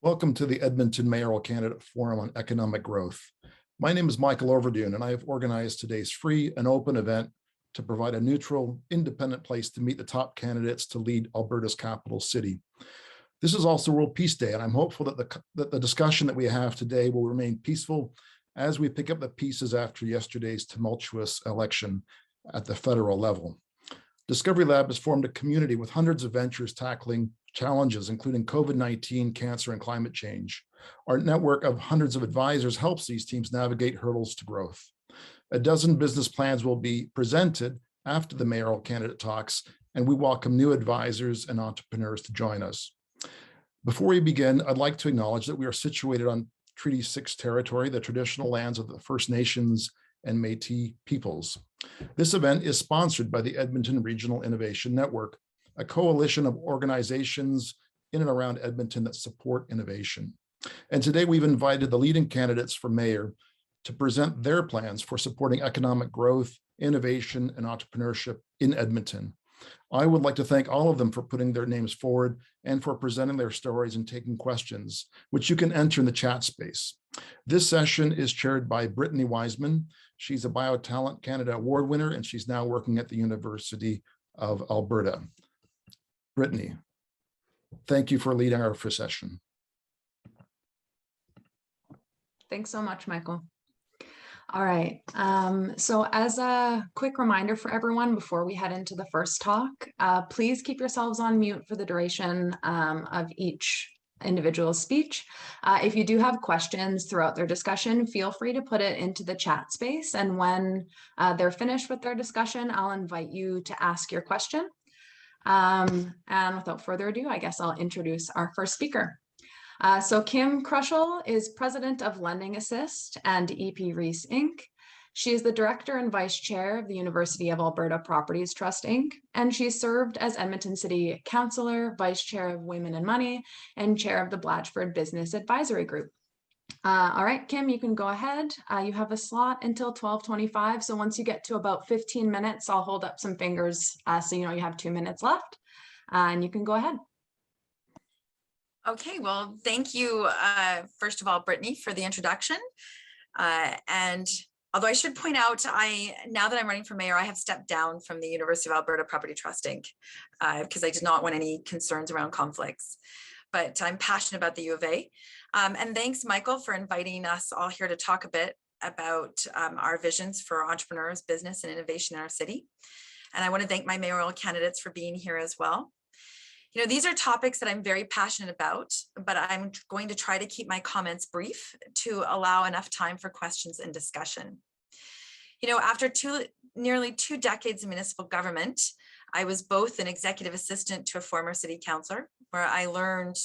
Welcome to the Edmonton Mayoral Candidate Forum on Economic Growth. My name is Michael Overdune, and I have organized today's free and open event to provide a neutral, independent place to meet the top candidates to lead Alberta's capital city. This is also World Peace Day, and I'm hopeful that the discussion that we have today will remain peaceful as we pick up the pieces after yesterday's tumultuous election at the federal level. DiscoveryLab has formed a community with hundreds of ventures tackling challenges, including COVID-19, cancer, and climate change. Our network of hundreds of advisors helps these teams navigate hurdles to growth. A dozen business plans will be presented after the mayoral candidate talks, and we welcome new advisors and entrepreneurs to join us. Before we begin, I'd like to acknowledge that we are situated on Treaty 6 territory, the traditional lands of the First Nations and Métis peoples. This event is sponsored by the Edmonton Regional Innovation Network, a coalition of organizations in and around Edmonton that support innovation. And today we've invited the leading candidates for mayor to present their plans for supporting economic growth, innovation, and entrepreneurship in Edmonton. I would like to thank all of them for putting their names forward and for presenting their stories and taking questions, which you can enter in the chat space. This session is chaired by Brittany Wiseman. She's a BioTalent Canada Award winner, and she's now working at the University of Alberta. Brittany, thank you for leading our first session. Thanks so much, Michael. All right, so as a quick reminder for everyone before we head into the first talk, please keep yourselves on mute for the duration of each individual's speech. If you do have questions throughout their discussion, feel free to put it into the chat space, and when they're finished with their discussion, I'll invite you to ask your question. And without further ado, I guess I'll introduce our first speaker. So Kim Krushell is president of Lending Assist and EP Rees Inc. She is the director and vice chair of the University of Alberta Properties Trust Inc. And she served as Edmonton City Councillor, vice chair of Women and Money, and chair of the Blatchford Business Advisory Group. All right, Kim, you can go ahead. You have a slot until 12:25. So once you get to about 15 minutes, I'll hold up some fingers so you know you have 2 minutes left, and you can go ahead. Okay, well, thank you, first of all, Brittany, for the introduction. And although I should point out, now that I'm running for mayor, I have stepped down from the University of Alberta Property Trust Inc. Because I did not want any concerns around conflicts. But I'm passionate about the U of A. And thanks, Michael, for inviting us all here to talk a bit about our visions for entrepreneurs, business, and innovation in our city. And I want to thank my mayoral candidates for being here as well. You know, these are topics that I'm very passionate about, but I'm going to try to keep my comments brief to allow enough time for questions and discussion. You know, after nearly 2 decades in municipal government, I was both an executive assistant to a former city councillor, where I learned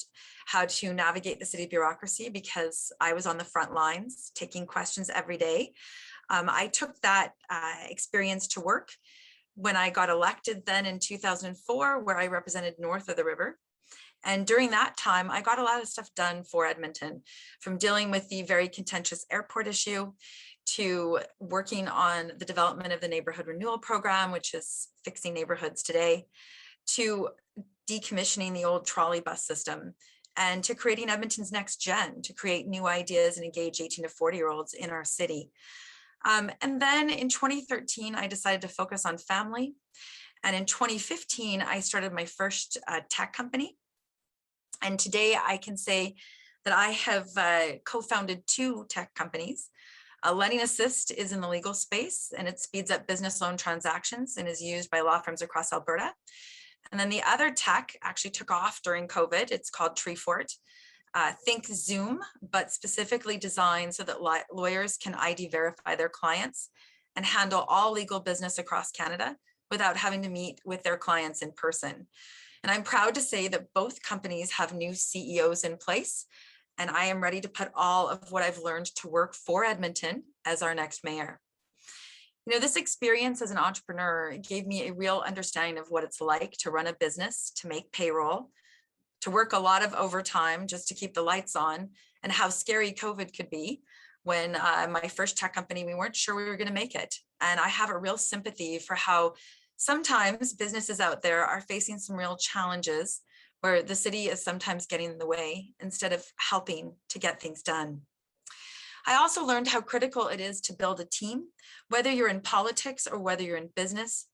how to navigate the city bureaucracy because I was on the front lines taking questions every day. I took that experience to work when I got elected then in 2004, where I represented north of the river. And during that time, I got a lot of stuff done for Edmonton, from dealing with the very contentious airport issue to working on the development of the neighborhood renewal program, which is fixing neighborhoods today, to decommissioning the old trolley bus system, and to creating Edmonton's next gen, to create new ideas and engage 18 to 40-year-olds in our city. And then in 2013, I decided to focus on family. And in 2015, I started my first tech company. And today I can say that I have co-founded 2 tech companies. Lending Assist is in the legal space, and it speeds up business loan transactions and is used by law firms across Alberta. And then the other tech actually took off during COVID. It's called Treefort. Think Zoom, but specifically designed so that lawyers can ID verify their clients and handle all legal business across Canada without having to meet with their clients in person. And I'm proud to say that both companies have new CEOs in place, and I am ready to put all of what I've learned to work for Edmonton as our next mayor. You know, this experience as an entrepreneur gave me a real understanding of what it's like to run a business, to make payroll, to work a lot of overtime just to keep the lights on, and how scary COVID could be when my first tech company, we weren't sure we were going to make it. And I have a real sympathy for how sometimes businesses out there are facing some real challenges where the city is sometimes getting in the way instead of helping to get things done. I also learned how critical it is to build a team, whether you're in politics or whether you're in business,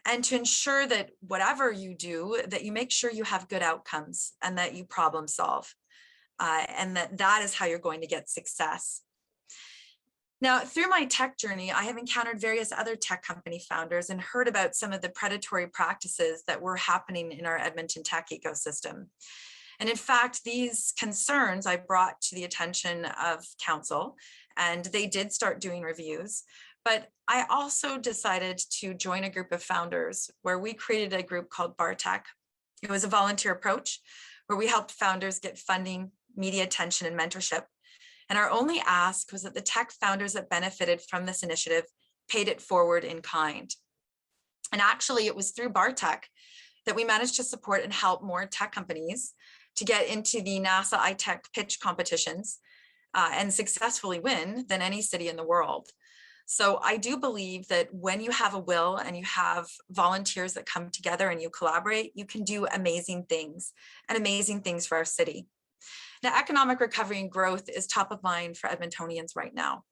and to ensure that whatever you do, that you make sure you have good outcomes and that you problem solve, and that is how you're going to get success. Now, through my tech journey, I have encountered various other tech company founders and heard about some of the predatory practices that were happening in our Edmonton tech ecosystem. And in fact, these concerns I brought to the attention of council, and they did start doing reviews. But I also decided to join a group of founders where we created a group called BarTech. It was a volunteer approach where we helped founders get funding, media attention, and mentorship. And our only ask was that the tech founders that benefited from this initiative paid it forward in kind. And actually, it was through BarTech that we managed to support and help more tech companies to get into the NASA iTech pitch competitions and successfully win than any city in the world. So I do believe that when you have a will and you have volunteers that come together and you collaborate, you can do amazing things for our city. Now, economic recovery and growth is top of mind for Edmontonians right now.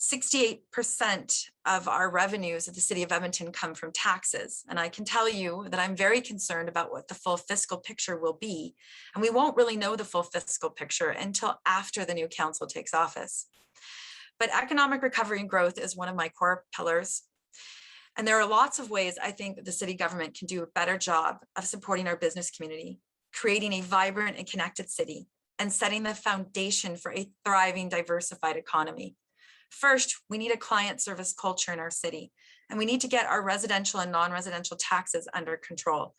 68% of our revenues of the city of Edmonton come from taxes. And I can tell you that I'm very concerned about what the full fiscal picture will be. And we won't really know the full fiscal picture until after the new council takes office. But economic recovery and growth is one of my core pillars. And there are lots of ways I think that the city government can do a better job of supporting our business community, creating a vibrant and connected city, and setting the foundation for a thriving, diversified economy. First, we need a client service culture in our city, and we need to get our residential and non-residential taxes under control.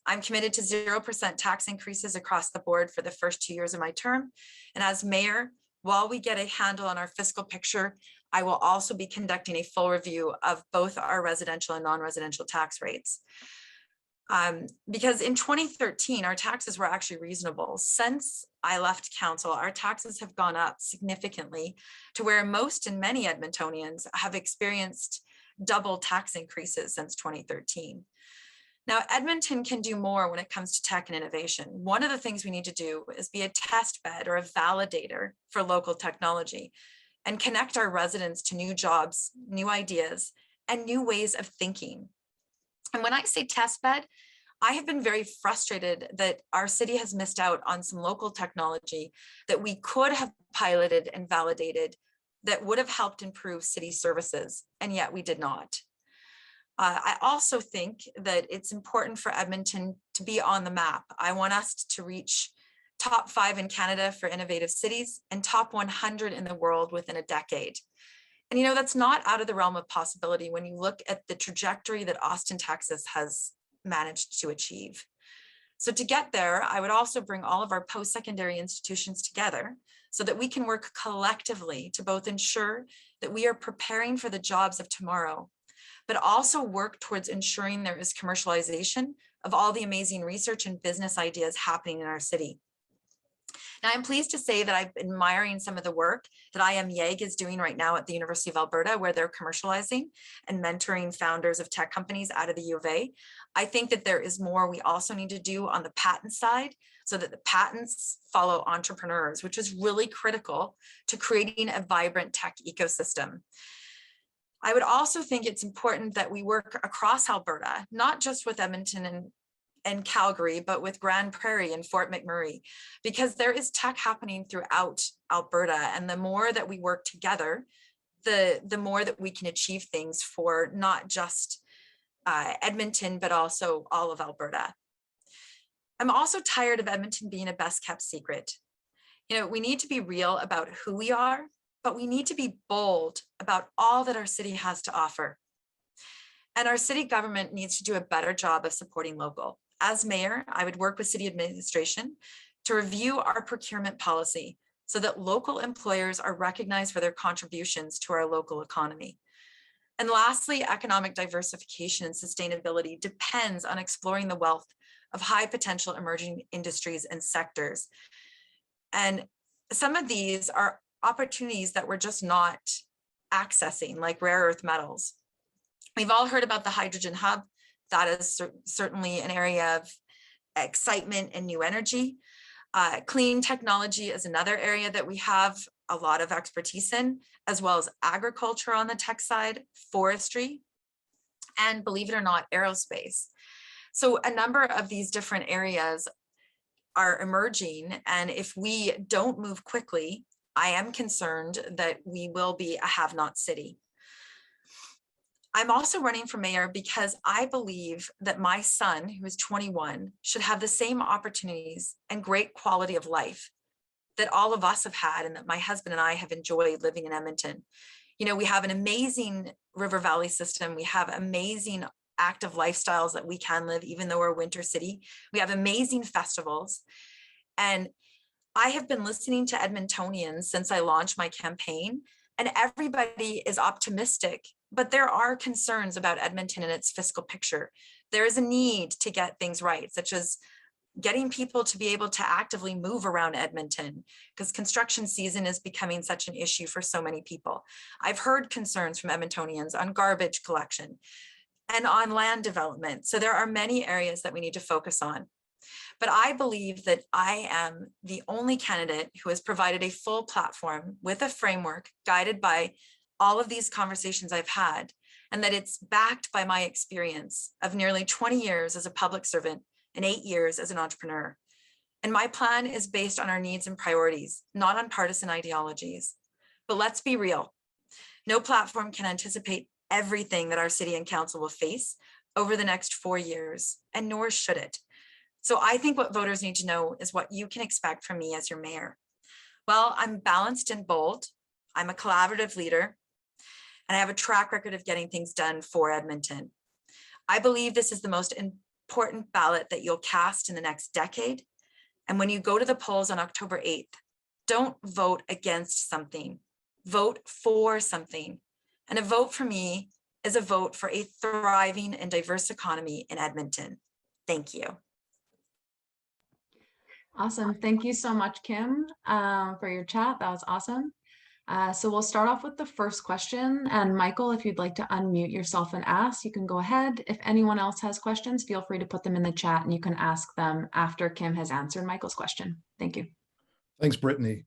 I'm committed to 0% tax increases across the board for the first 2 years of my term. And as mayor, while we get a handle on our fiscal picture, I will also be conducting a full review of both our residential and non-residential tax rates. Because in 2013, our taxes were actually reasonable. Since I left council, our taxes have gone up significantly to where most and many Edmontonians have experienced double tax increases since 2013. Now, Edmonton can do more when it comes to tech and innovation. One of the things we need to do is be a test bed or a validator for local technology and connect our residents to new jobs, new ideas, and new ways of thinking. And when I say test bed, I have been very frustrated that our city has missed out on some local technology that we could have piloted and validated that would have helped improve city services, and yet we did not. I also think that it's important for Edmonton to be on the map. I want us to reach top 5 in Canada for innovative cities and top 100 in the world within a decade. And that's not out of the realm of possibility when you look at the trajectory that Austin, Texas has managed to achieve. So to get there, I would also bring all of our post-secondary institutions together so that we can work collectively to both ensure that we are preparing for the jobs of tomorrow, but also work towards ensuring there is commercialization of all the amazing research and business ideas happening in our city. Now, I'm pleased to say that I've been admiring some of the work that IM YEG is doing right now at the University of Alberta, where they're commercializing and mentoring founders of tech companies out of the U of A. I think that there is more we also need to do on the patent side so that the patents follow entrepreneurs, which is really critical to creating a vibrant tech ecosystem. I would also think it's important that we work across Alberta, not just with Edmonton and Calgary, but with Grand Prairie and Fort McMurray, because there is tech happening throughout Alberta. And the more that we work together, the more that we can achieve things for not just Edmonton, but also all of Alberta. I'm also tired of Edmonton being a best kept secret. We need to be real about who we are, but we need to be bold about all that our city has to offer. And our city government needs to do a better job of supporting local. As mayor, I would work with city administration to review our procurement policy so that local employers are recognized for their contributions to our local economy. And lastly, economic diversification and sustainability depends on exploring the wealth of high potential emerging industries and sectors. And some of these are opportunities that we're just not accessing, like rare earth metals. We've all heard about the hydrogen hub. That is certainly an area of excitement and new energy. Clean technology is another area that we have a lot of expertise in, as well as agriculture on the tech side, forestry, and believe it or not, aerospace. So a number of these different areas are emerging, and if we don't move quickly, I am concerned that we will be a have-not city. I'm also running for mayor because I believe that my son, who is 21, should have the same opportunities and great quality of life that all of us have had and that my husband and I have enjoyed living in Edmonton. You know, we have an amazing river valley system. We have amazing active lifestyles that we can live, even though we're a winter city. We have amazing festivals. And I have been listening to Edmontonians since I launched my campaign, and everybody is optimistic, but there are concerns about Edmonton and its fiscal picture. There is a need to get things right, such as getting people to be able to actively move around Edmonton, because construction season is becoming such an issue for so many people. I've heard concerns from Edmontonians on garbage collection and on land development. So there are many areas that we need to focus on. But I believe that I am the only candidate who has provided a full platform with a framework guided by all of these conversations I've had, and that it's backed by my experience of nearly 20 years as a public servant and 8 years as an entrepreneur. And my plan is based on our needs and priorities, not on partisan ideologies. But let's be real. No platform can anticipate everything that our city and council will face over the next 4 years, and nor should it. So I think what voters need to know is what you can expect from me as your mayor. Well, I'm balanced and bold. I'm a collaborative leader, and I have a track record of getting things done for Edmonton. I believe this is the most important ballot that you'll cast in the next decade. And when you go to the polls on October 8th, don't vote against something, vote for something. And a vote for me is a vote for a thriving and diverse economy in Edmonton. Thank you. Awesome. Thank you so much, Kim, for your chat. That was awesome. So we'll start off with the first question. And Michael, if you'd like to unmute yourself and ask, you can go ahead. If anyone else has questions, feel free to put them in the chat and you can ask them after Kim has answered Michael's question. Thank you. Thanks, Brittany.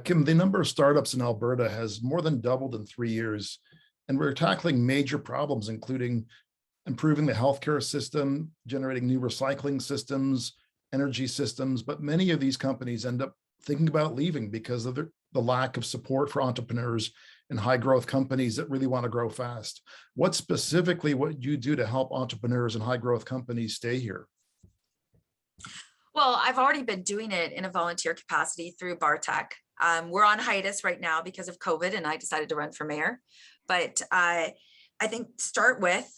Kim, the number of startups in Alberta has more than doubled in 3 years, and we're tackling major problems, including improving the healthcare system, generating new recycling systems, energy systems, but many of these companies end up thinking about leaving because of the lack of support for entrepreneurs and high growth companies that really want to grow fast. What specifically would you do to help entrepreneurs and high growth companies stay here? Well, I've already been doing it in a volunteer capacity through Bartech. We're on hiatus right now because of COVID, and I decided to run for mayor. But I think start with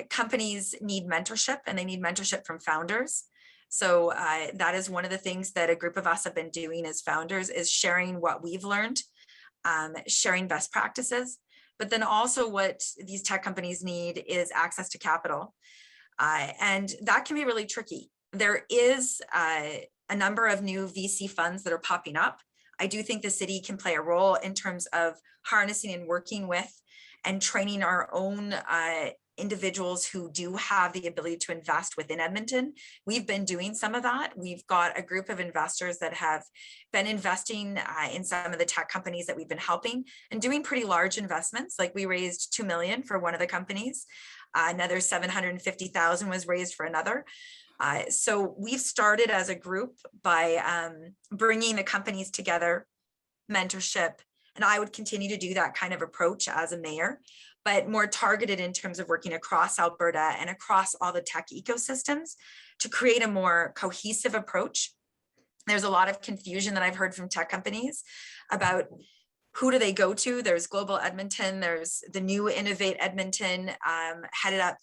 companies need mentorship, and they need mentorship from founders. So that is one of the things that a group of us have been doing as founders, is sharing what we've learned, sharing best practices. But then also what these tech companies need is access to capital. And that can be really tricky. There is a number of new VC funds that are popping up. I do think the city can play a role in terms of harnessing and working with and training our own individuals who do have the ability to invest within Edmonton. We've been doing some of that. We've got a group of investors that have been investing in some of the tech companies that we've been helping and doing pretty large investments. Like we raised 2 million for one of the companies. Another 750,000 was raised for another. So we've started as a group by bringing the companies together, mentorship, and I would continue to do that kind of approach as a mayor, but more targeted in terms of working across Alberta and across all the tech ecosystems to create a more cohesive approach. There's a lot of confusion that I've heard from tech companies about who do they go to. There's Global Edmonton, there's the new Innovate Edmonton, headed up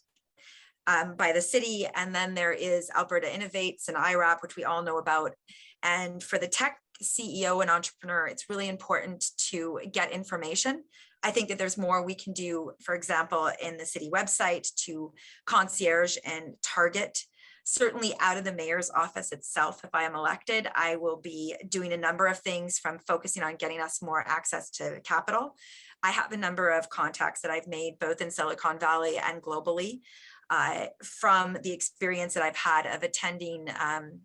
by the city, and then there is Alberta Innovates and IRAP, which we all know about. And for the tech CEO and entrepreneur, it's really important to get information. I think that there's more we can do, for example, in the city website to concierge and target. Certainly out of the mayor's office itself, if I am elected, I will be doing a number of things, from focusing on getting us more access to capital. I have a number of contacts that I've made both in Silicon Valley and globally from the experience that I've had of attending.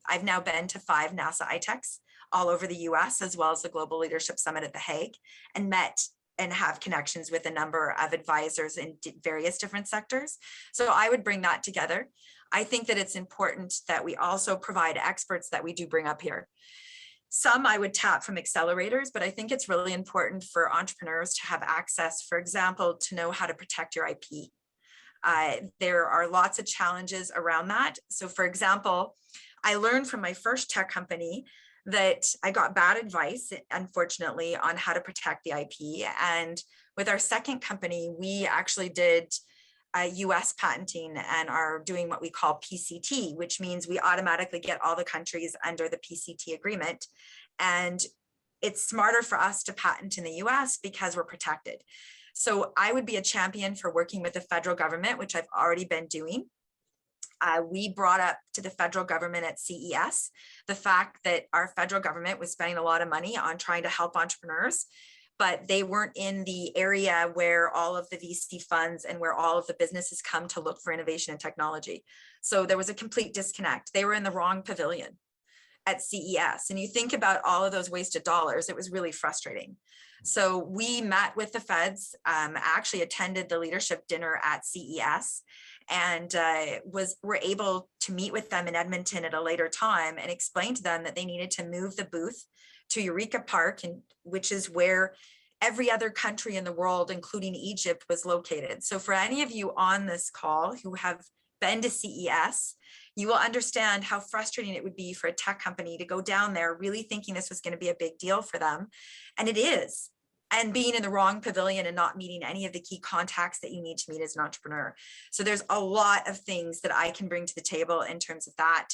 I've now been to 5 NASA ITECs all over the US, as well as the Global Leadership Summit at The Hague, and met and have connections with a number of advisors in various different sectors. So I would bring that together. I think that it's important that we also provide experts that we do bring up here. Some I would tap from accelerators, but I think it's really important for entrepreneurs to have access, for example, to know how to protect your IP. There are lots of challenges around that. So for example, I learned from my first tech company that I got bad advice, unfortunately, on how to protect the IP. And with our second company, we actually did US patenting and are doing what we call PCT, which means we automatically get all the countries under the PCT agreement. And it's smarter for us to patent in the US because we're protected. So I would be a champion for working with the federal government, which I've already been doing. We brought up to the federal government at CES the fact that our federal government was spending a lot of money on trying to help entrepreneurs, but they weren't in the area where all of the VC funds and where all of the businesses come to look for innovation and technology. So there was a complete disconnect. They were in the wrong pavilion at CES. And you think about all of those wasted dollars, it was really frustrating. So we met with the feds, actually attended the leadership dinner at CES, and were able to meet with them in Edmonton at a later time and explain to them that they needed to move the booth to Eureka Park, which is where every other country in the world, including Egypt, was located. So for any of you on this call who have been to CES, you will understand how frustrating it would be for a tech company to go down there really thinking this was going to be a big deal for them. And it is. And being in the wrong pavilion and not meeting any of the key contacts that you need to meet as an entrepreneur. So there's a lot of things that I can bring to the table in terms of that.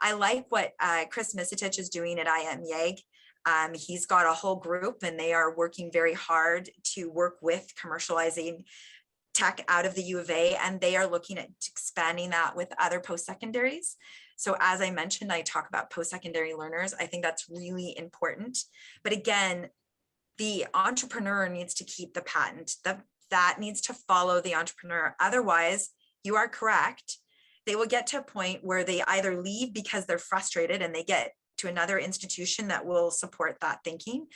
I like what Chris Misitich is doing at IMYAG. He's got a whole group and they are working very hard to work with commercializing tech out of the U of A, and they are looking at expanding that with other post-secondaries. So as I mentioned, I talk about post-secondary learners. I think that's really important. But again, the entrepreneur needs to keep the patent. That needs to follow the entrepreneur. Otherwise, you are correct. They will get to a point where they either leave because they're frustrated and they get to another institution that will support that thinking,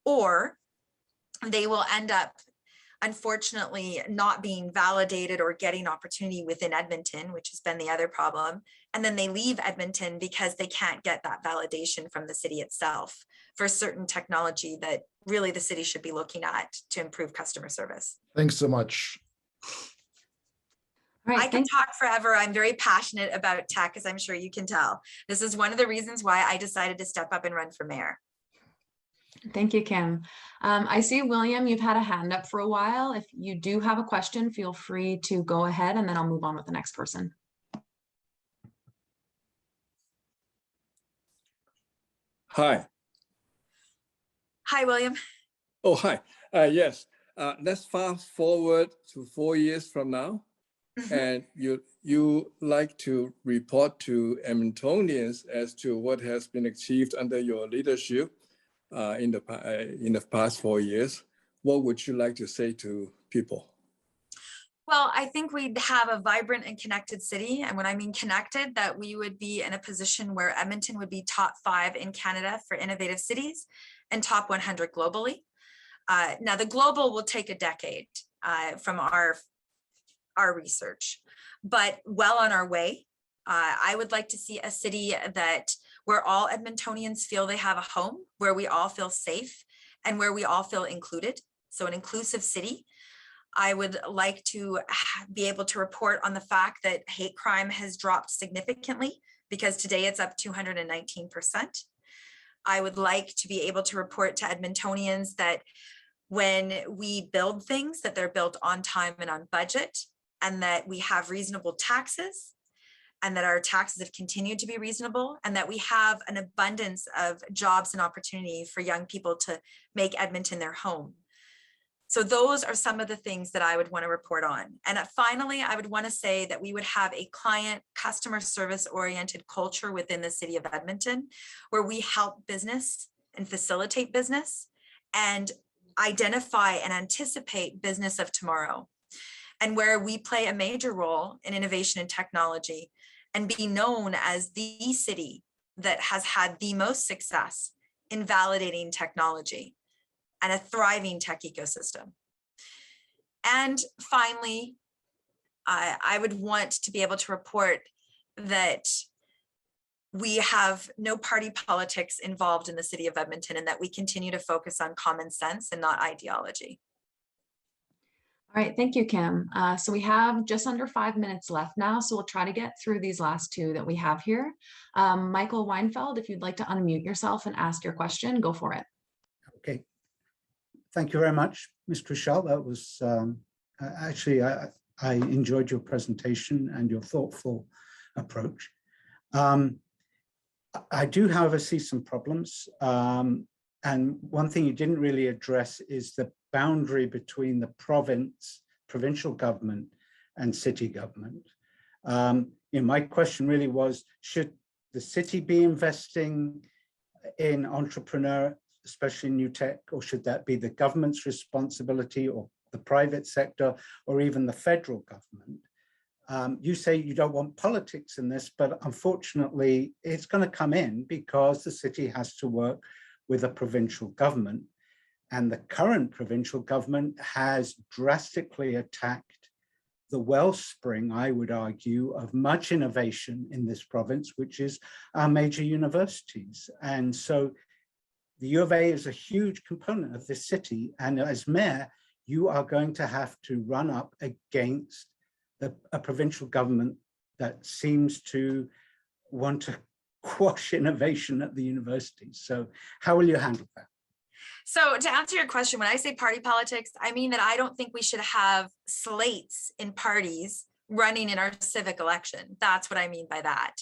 or they will end up, unfortunately, not being validated or getting opportunity within Edmonton, which has been the other problem. And then they leave Edmonton because they can't get that validation from the city itself for certain technology that really the city should be looking at to improve customer service. Thanks so much. All right, I can talk forever. I'm very passionate about tech, as I'm sure you can tell. This is one of the reasons why I decided to step up and run for mayor. Thank you, Kim. I see, William, you've had a hand up for a while. If you do have a question, feel free to go ahead and then I'll move on with the next person. Hi. Hi, William. Oh, hi. Yes. Let's fast forward to 4 years from now. And you like to report to Edmontonians as to what has been achieved under your leadership in the past 4 years. What would you like to say to people? Well, I think we'd have a vibrant and connected city. And when I mean connected, that we would be in a position where Edmonton would be top 5 in Canada for innovative cities and top 100 globally. Now, the global will take a decade from our research, but well on our way. I would like to see a city where all Edmontonians feel they have a home, where we all feel safe, and where we all feel included. So an inclusive city. I would like to be able to report on the fact that hate crime has dropped significantly, because today it's up 219%. I would like to be able to report to Edmontonians that when we build things, that they're built on time and on budget, and that we have reasonable taxes, and that our taxes have continued to be reasonable, and that we have an abundance of jobs and opportunity for young people to make Edmonton their home. So those are some of the things that I would want to report on. And finally, I would want to say that we would have a client customer service oriented culture within the city of Edmonton, where we help business and facilitate business and identify and anticipate business of tomorrow. and where we play a major role in innovation and technology and be known as the city that has had the most success in validating technology and a thriving tech ecosystem. And finally, I would want to be able to report that we have no party politics involved in the city of Edmonton, and that we continue to focus on common sense and not ideology. All right, thank you, Kim. So we have just under 5 minutes left now, so we'll try to get through these last two that we have here. Michael Weinfeld, if you'd like to unmute yourself and ask your question, go for it. Okay. Thank you very much, Ms. Krushell. That was actually, I enjoyed your presentation and your thoughtful approach. I do, however, see some problems. And one thing you didn't really address is the boundary between the provincial government and city government. My question really was, should the city be investing in entrepreneur, especially new tech, or should that be the government's responsibility, or the private sector, or even the federal government? You say you don't want politics in this, but unfortunately, it's going to come in because the city has to work with a provincial government. And the current provincial government has drastically attacked the wellspring, I would argue, of much innovation in this province, which is our major universities. And so the U of A is a huge component of this city. And as mayor, you are going to have to run up against a provincial government that seems to want to quash innovation at the universities. So how will you handle that? So to answer your question, when I say party politics, I mean that I don't think we should have slates in parties running in our civic election. That's what I mean by that.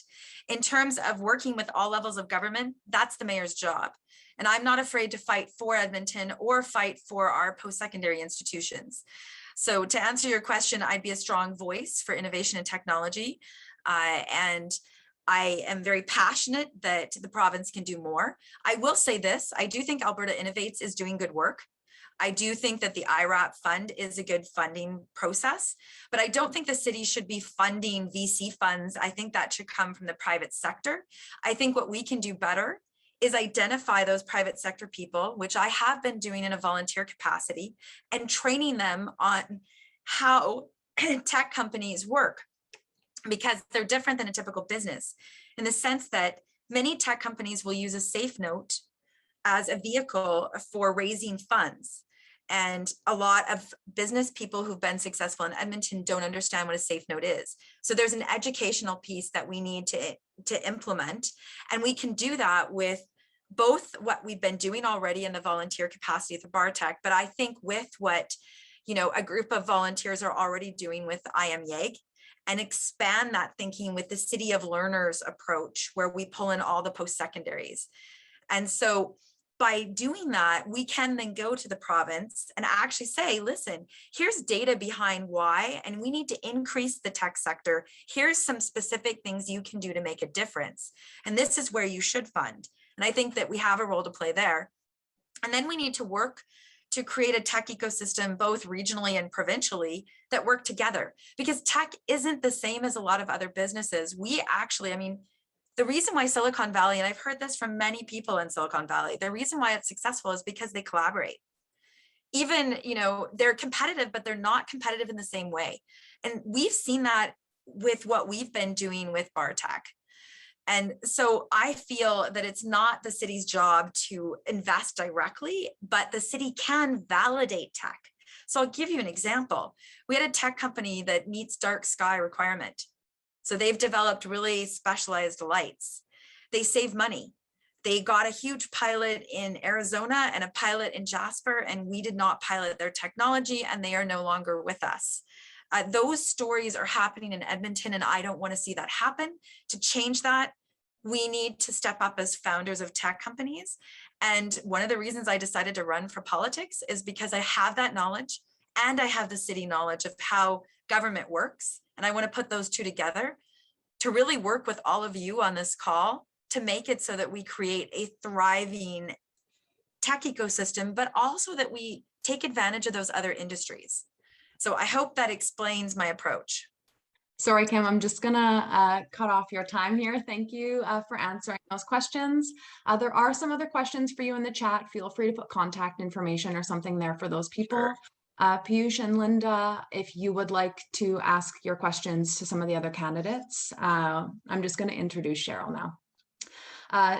In terms of working with all levels of government, that's the mayor's job. And I'm not afraid to fight for Edmonton or fight for our post-secondary institutions. So to answer your question, I'd be a strong voice for innovation and technology. And I am very passionate that the province can do more. I will say this, I do think Alberta Innovates is doing good work. I do think that the IRAP fund is a good funding process, but I don't think the city should be funding VC funds. I think that should come from the private sector. I think what we can do better is identify those private sector people, which I have been doing in a volunteer capacity, and training them on how tech companies work, because they're different than a typical business in the sense that many tech companies will use a safe note as a vehicle for raising funds. And a lot of business people who've been successful in Edmonton don't understand what a safe note is. So there's an educational piece that we need to implement. And we can do that with both what we've been doing already in the volunteer capacity for BarTech, but I think with what, a group of volunteers are already doing with IMYEG, and expand that thinking with the City of Learners approach, where we pull in all the post-secondaries. And so by doing that, we can then go to the province and actually say, listen, here's data behind why, and we need to increase the tech sector. Here's some specific things you can do to make a difference. And this is where you should fund. And I think that we have a role to play there. And then we need to work to create a tech ecosystem, both regionally and provincially, that work together. Because tech isn't the same as a lot of other businesses. We actually, the reason why Silicon Valley, and I've heard this from many people in Silicon Valley, the reason why it's successful is because they collaborate. Even, they're competitive, but they're not competitive in the same way. And we've seen that with what we've been doing with BarTech. And so I feel that it's not the city's job to invest directly, but the city can validate tech. So I'll give you an example. We had a tech company that meets dark sky requirement. So they've developed really specialized lights. They save money. They got a huge pilot in Arizona and a pilot in Jasper, and we did not pilot their technology, and they are no longer with us. Those stories are happening in Edmonton, and I don't want to see that happen. To change that, we need to step up as founders of tech companies. And one of the reasons I decided to run for politics is because I have that knowledge, and I have the city knowledge of how government works. And I want to put those two together to really work with all of you on this call to make it so that we create a thriving tech ecosystem, but also that we take advantage of those other industries. So I hope that explains my approach. Sorry, Kim, I'm just gonna cut off your time here. Thank you for answering those questions. There are some other questions for you in the chat. Feel free to put contact information or something there for those people. Sure. Piyush and Linda, if you would like to ask your questions to some of the other candidates, I'm just going to introduce Cheryll now.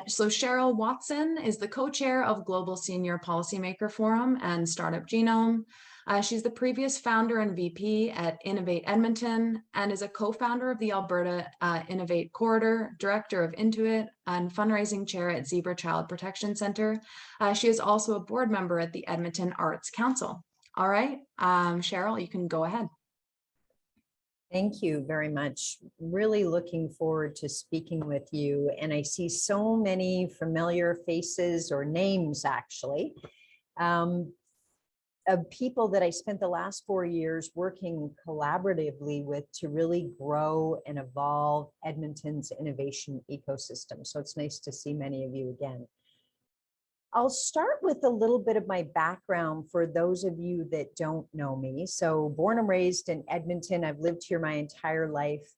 So Cheryll Watson is the co-chair of Global Senior Policymaker Forum and Startup Genome. She's the previous founder and VP at Innovate Edmonton and is a co-founder of the Alberta Innovate Corridor, director of Intuit, and fundraising chair at Zebra Child Protection Center. She is also a board member at the Edmonton Arts Council. All right, Cheryll, you can go ahead. Thank you very much. Really looking forward to speaking with you. And I see so many familiar faces or names, actually, of people that I spent the last 4 years working collaboratively with to really grow and evolve Edmonton's innovation ecosystem. So it's nice to see many of you again. I'll start with a little bit of my background for those of you that don't know me. So born and raised in Edmonton, I've lived here my entire life,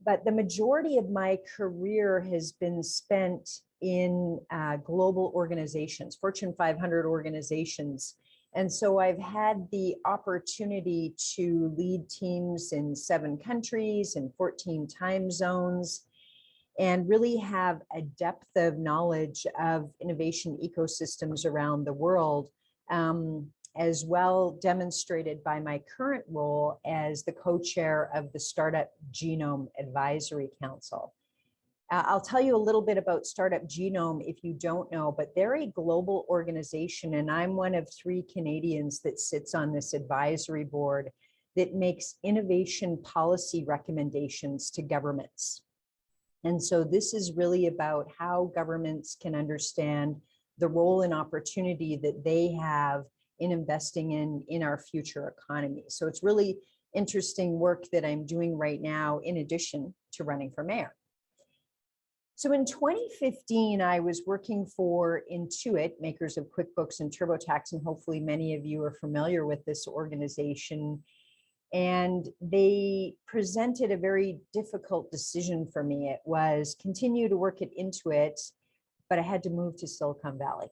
but the majority of my career has been spent in global organizations, Fortune 500 organizations. And so I've had the opportunity to lead teams in 7 countries and 14 time zones, and really have a depth of knowledge of innovation ecosystems around the world, as well demonstrated by my current role as the co-chair of the Startup Genome Advisory Council. I'll tell you a little bit about Startup Genome if you don't know, but they're a global organization, and I'm one of 3 Canadians that sits on this advisory board that makes innovation policy recommendations to governments. And so this is really about how governments can understand the role and opportunity that they have in investing in our future economy. So it's really interesting work that I'm doing right now in addition to running for mayor. So in 2015, I was working for Intuit, makers of QuickBooks and TurboTax, and hopefully many of you are familiar with this organization. And they presented a very difficult decision for me. It was continue to work at Intuit, but I had to move to Silicon Valley,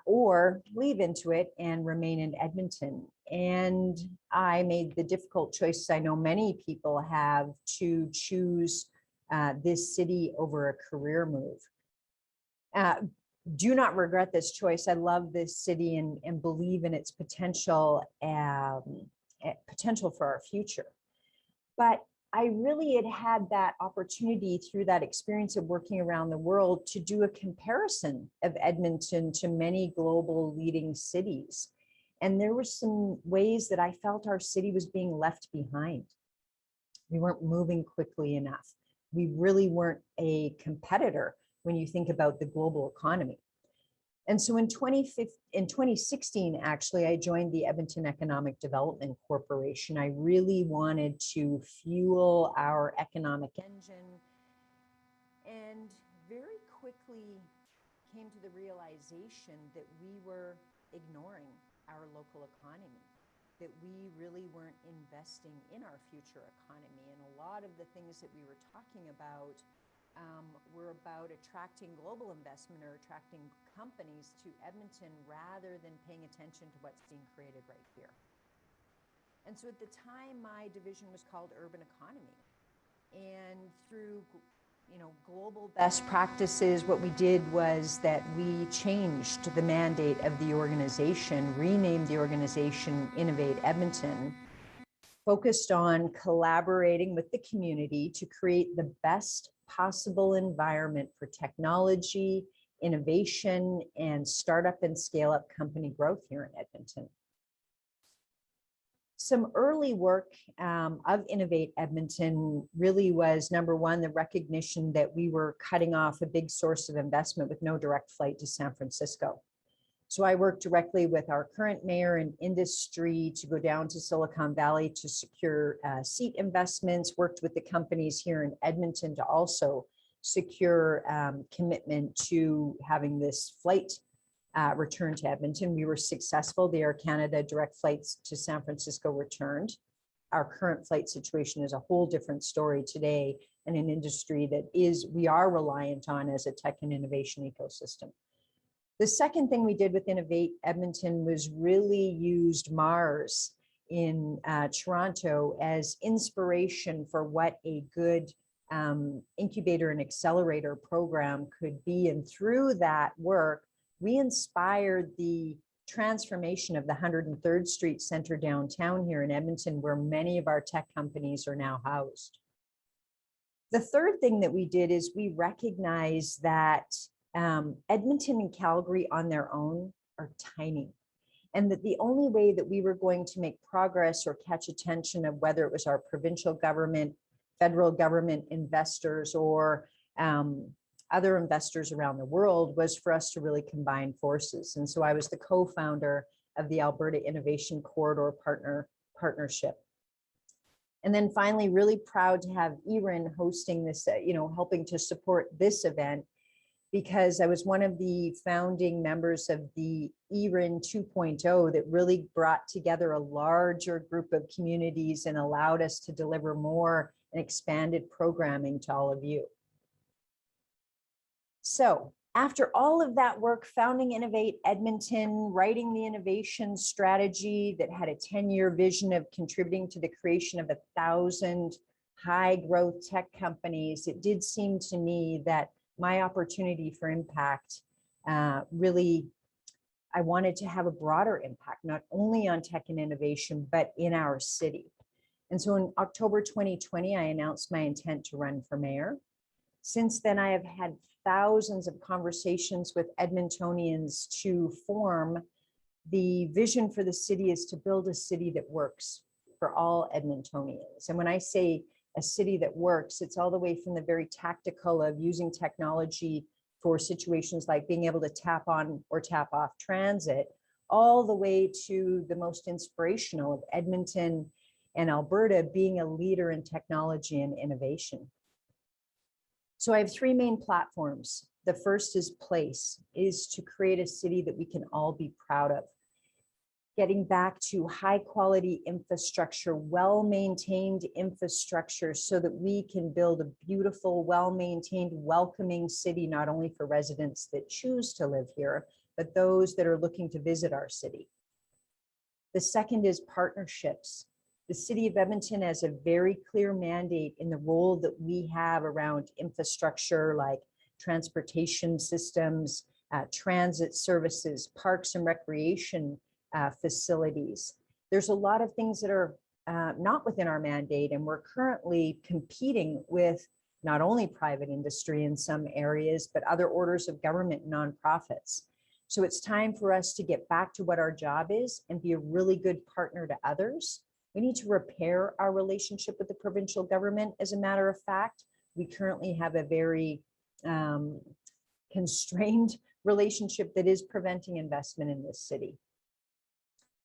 or leave Intuit and remain in Edmonton. And I made the difficult choice I know many people have to choose this city over a career move. Do not regret this choice. I love this city and believe in its potential for our future. But I really had that opportunity through that experience of working around the world to do a comparison of Edmonton to many global leading cities. And there were some ways that I felt our city was being left behind. We weren't moving quickly enough. We really weren't a competitor when you think about the global economy. And so in 2016, actually, I joined the Edmonton Economic Development Corporation. I really wanted to fuel our economic engine, and very quickly came to the realization that we were ignoring our local economy, that we really weren't investing in our future economy. And a lot of the things that we were talking about were about attracting global investment or attracting companies to Edmonton rather than paying attention to what's being created right here. And so at the time, my division was called Urban Economy. And through global best practices, what we did was that we changed the mandate of the organization, renamed the organization Innovate Edmonton, focused on collaborating with the community to create the best possible environment for technology, innovation, and startup and scale-up company growth here in Edmonton. Some early work of Innovate Edmonton really was, number one, the recognition that we were cutting off a big source of investment with no direct flight to San Francisco. So I worked directly with our current mayor and industry to go down to Silicon Valley to secure seat investments, worked with the companies here in Edmonton to also secure commitment to having this flight returned to Edmonton. We were successful. The Air Canada direct flights to San Francisco returned. Our current flight situation is a whole different story today, in an industry that we are reliant on as a tech and innovation ecosystem. The second thing we did with Innovate Edmonton was really used Mars in Toronto as inspiration for what a good incubator and accelerator program could be. And through that work, we inspired the transformation of the 103rd Street Center downtown here in Edmonton, where many of our tech companies are now housed. The third thing that we did is we recognize that Edmonton and Calgary on their own are tiny, and that the only way that we were going to make progress or catch attention of whether it was our provincial government, federal government investors, or other investors around the world was for us to really combine forces. And so I was the co-founder of the Alberta Innovation Corridor Partnership. And then finally, really proud to have ERIN hosting this, helping to support this event, because I was one of the founding members of the ERIN 2.0 that really brought together a larger group of communities and allowed us to deliver more and expanded programming to all of you. So after all of that work, founding Innovate Edmonton, writing the innovation strategy that had a 10-year vision of contributing to the creation of 1,000 high growth tech companies, it did seem to me that my opportunity for impact really, I wanted to have a broader impact, not only on tech and innovation, but in our city. And so in October 2020, I announced my intent to run for mayor. Since then, I have had thousands of conversations with Edmontonians to form the vision for the city is to build a city that works for all Edmontonians. And when I say a city that works, it's all the way from the very tactical of using technology for situations like being able to tap on or tap off transit, all the way to the most inspirational of Edmonton and Alberta being a leader in technology and innovation. So I have three main platforms. The first is place, is to create a city that we can all be proud of. Getting back to high quality infrastructure, well-maintained infrastructure, so that we can build a beautiful, well-maintained, welcoming city, not only for residents that choose to live here, but those that are looking to visit our city. The second is partnerships. The City of Edmonton has a very clear mandate in the role that we have around infrastructure like transportation systems, transit services, parks and recreation facilities. There's a lot of things that are not within our mandate, and we're currently competing with not only private industry in some areas, but other orders of government and nonprofits. So it's time for us to get back to what our job is and be a really good partner to others. We need to repair our relationship with the provincial government. As a matter of fact, we currently have a very constrained relationship that is preventing investment in this city.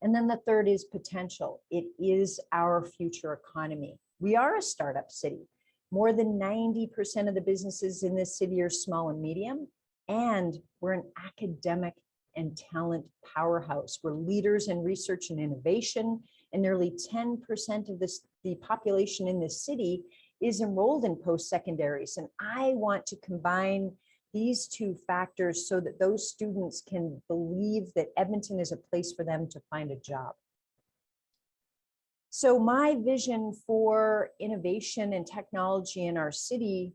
And then the third is potential. It is our future economy. We are a startup city. More than 90% of the businesses in this city are small and medium, and we're an academic and talent powerhouse. We're leaders in research and innovation, and nearly 10% of the population in this city is enrolled in post-secondaries. And I want to combine these two factors so that those students can believe that Edmonton is a place for them to find a job. So my vision for innovation and technology in our city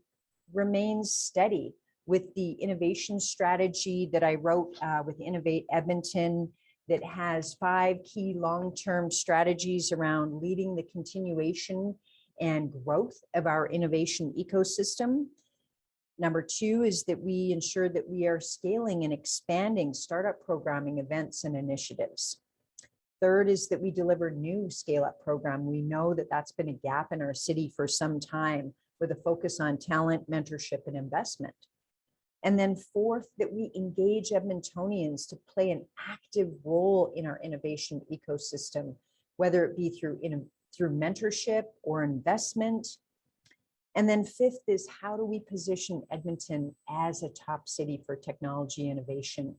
remains steady with the innovation strategy that I wrote with Innovate Edmonton, that has 5 key long-term strategies around leading the continuation and growth of our innovation ecosystem. Number 2 is that we ensure that we are scaling and expanding startup programming events and initiatives. Third is that we deliver new scale-up program. We know that that's been a gap in our city for some time, with a focus on talent, mentorship, and investment. And then fourth, that we engage Edmontonians to play an active role in our innovation ecosystem, whether it be through mentorship or investment. And then fifth is, how do we position Edmonton as a top city for technology innovation?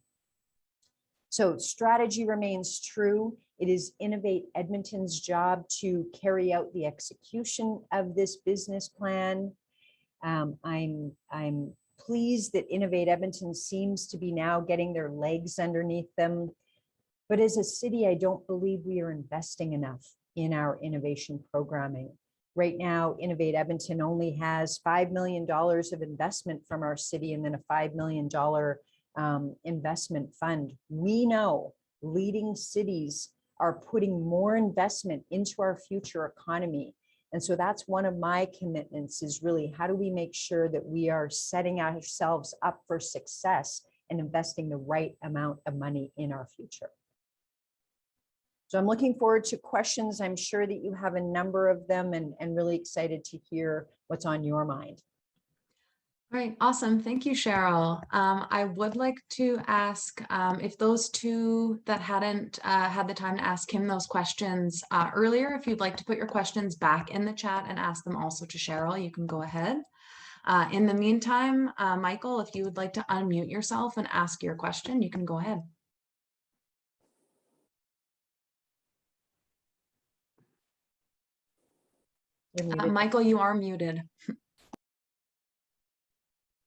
So strategy remains true. It is Innovate Edmonton's job to carry out the execution of this business plan. I'm pleased that Innovate Edmonton seems to be now getting their legs underneath them. But as a city, I don't believe we are investing enough in our innovation programming. Right now, Innovate Edmonton only has $5 million of investment from our city and then a $5 million investment fund. We know leading cities are putting more investment into our future economy. And so that's one of my commitments, is really how do we make sure that we are setting ourselves up for success and investing the right amount of money in our future. So I'm looking forward to questions. I'm sure that you have a number of them, and really excited to hear what's on your mind. All right, awesome. Thank you, Cheryl. I would like to ask if those two that hadn't had the time to ask him those questions earlier, if you'd like to put your questions back in the chat and ask them also to Cheryl, you can go ahead. In the meantime, Michael, if you would like to unmute yourself and ask your question, you can go ahead. Michael, you are muted.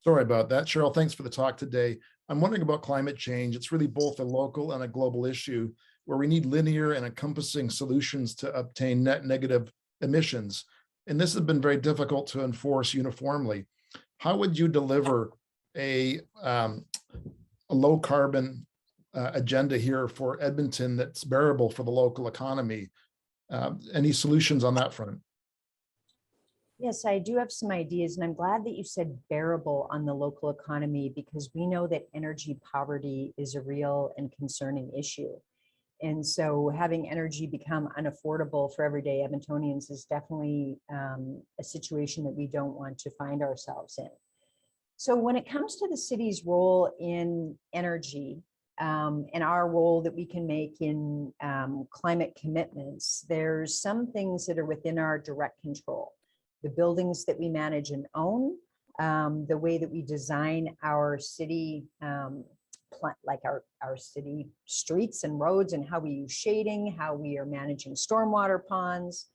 Sorry about that. Cheryl, thanks for the talk today. I'm wondering about climate change. It's really both a local and a global issue where we need linear and encompassing solutions to obtain net negative emissions. And this has been very difficult to enforce uniformly. How would you deliver a low carbon agenda here for Edmonton that's bearable for the local economy? Any solutions on that front? Yes, I do have some ideas, and I'm glad that you said bearable on the local economy, because we know that energy poverty is a real and concerning issue. And so having energy become unaffordable for everyday Edmontonians is definitely a situation that we don't want to find ourselves in. So when it comes to the city's role in energy and our role that we can make in climate commitments, there's some things that are within our direct control. The buildings that we manage and own, the way that we design our city, like our city streets and roads, and how we use shading, how we are managing stormwater ponds.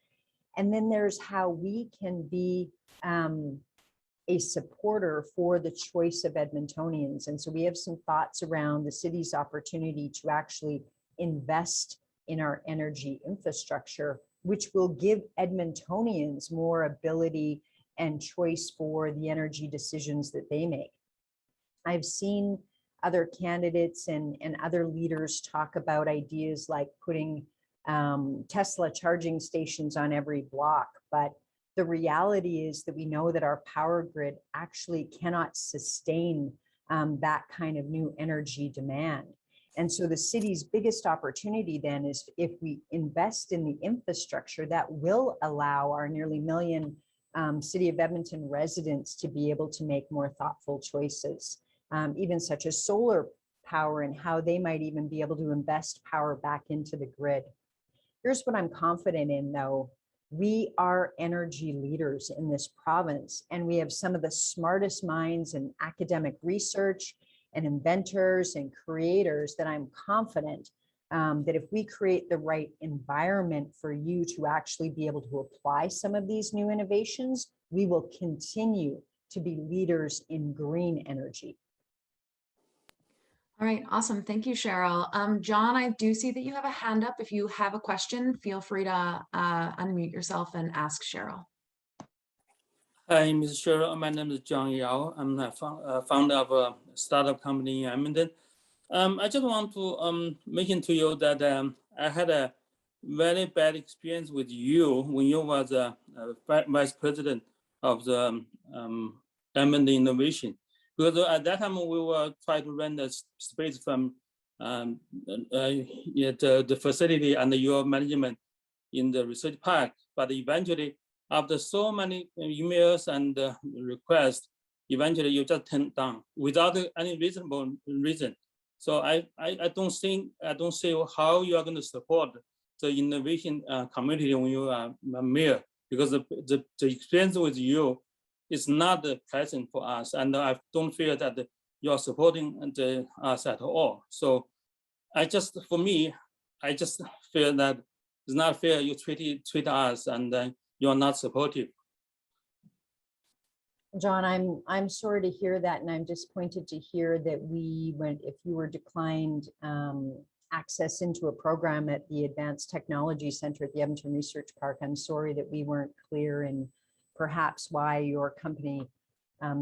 And then there's how we can be a supporter for the choice of Edmontonians. And so we have some thoughts around the city's opportunity to actually invest in our energy infrastructure, which will give Edmontonians more ability and choice for the energy decisions that they make. I've seen other candidates and other leaders talk about ideas like putting Tesla charging stations on every block, but the reality is that we know that our power grid actually cannot sustain that kind of new energy demand. And so the city's biggest opportunity then is if we invest in the infrastructure that will allow our nearly 1 million City of Edmonton residents to be able to make more thoughtful choices, even such as solar power and how they might even be able to invest power back into the grid. Here's what I'm confident in, though. We are energy leaders in this province, and we have some of the smartest minds in academic research and inventors and creators that I'm confident that if we create the right environment for you to actually be able to apply some of these new innovations, we will continue to be leaders in green energy. All right, awesome. Thank you, Cheryl. John, I do see that you have a hand up. If you have a question, feel free to unmute yourself and ask Cheryl. Hi, Ms. Cheryl. My name is John Yao. I'm the founder of a startup company in Edmonton. I just want to mention to you that I had a very bad experience with you when you was a vice president of the Edmonton Innovation. Because at that time we were trying to rent the space from the facility under your management in the research park, but eventually, after so many emails and requests, eventually you just turned down without any reasonable reason. So I don't see how you are going to support the innovation community when you are mayor, because the experience with you is not pleasant for us, and I don't feel that you are supporting us at all. So for me, I just feel that it's not fair. You treat us, and you are not supportive. John, I'm sorry to hear that, and I'm disappointed to hear that if you were declined access into a program at the Advanced Technology Center at the Edmonton Research Park. I'm sorry that we weren't clear in perhaps why your company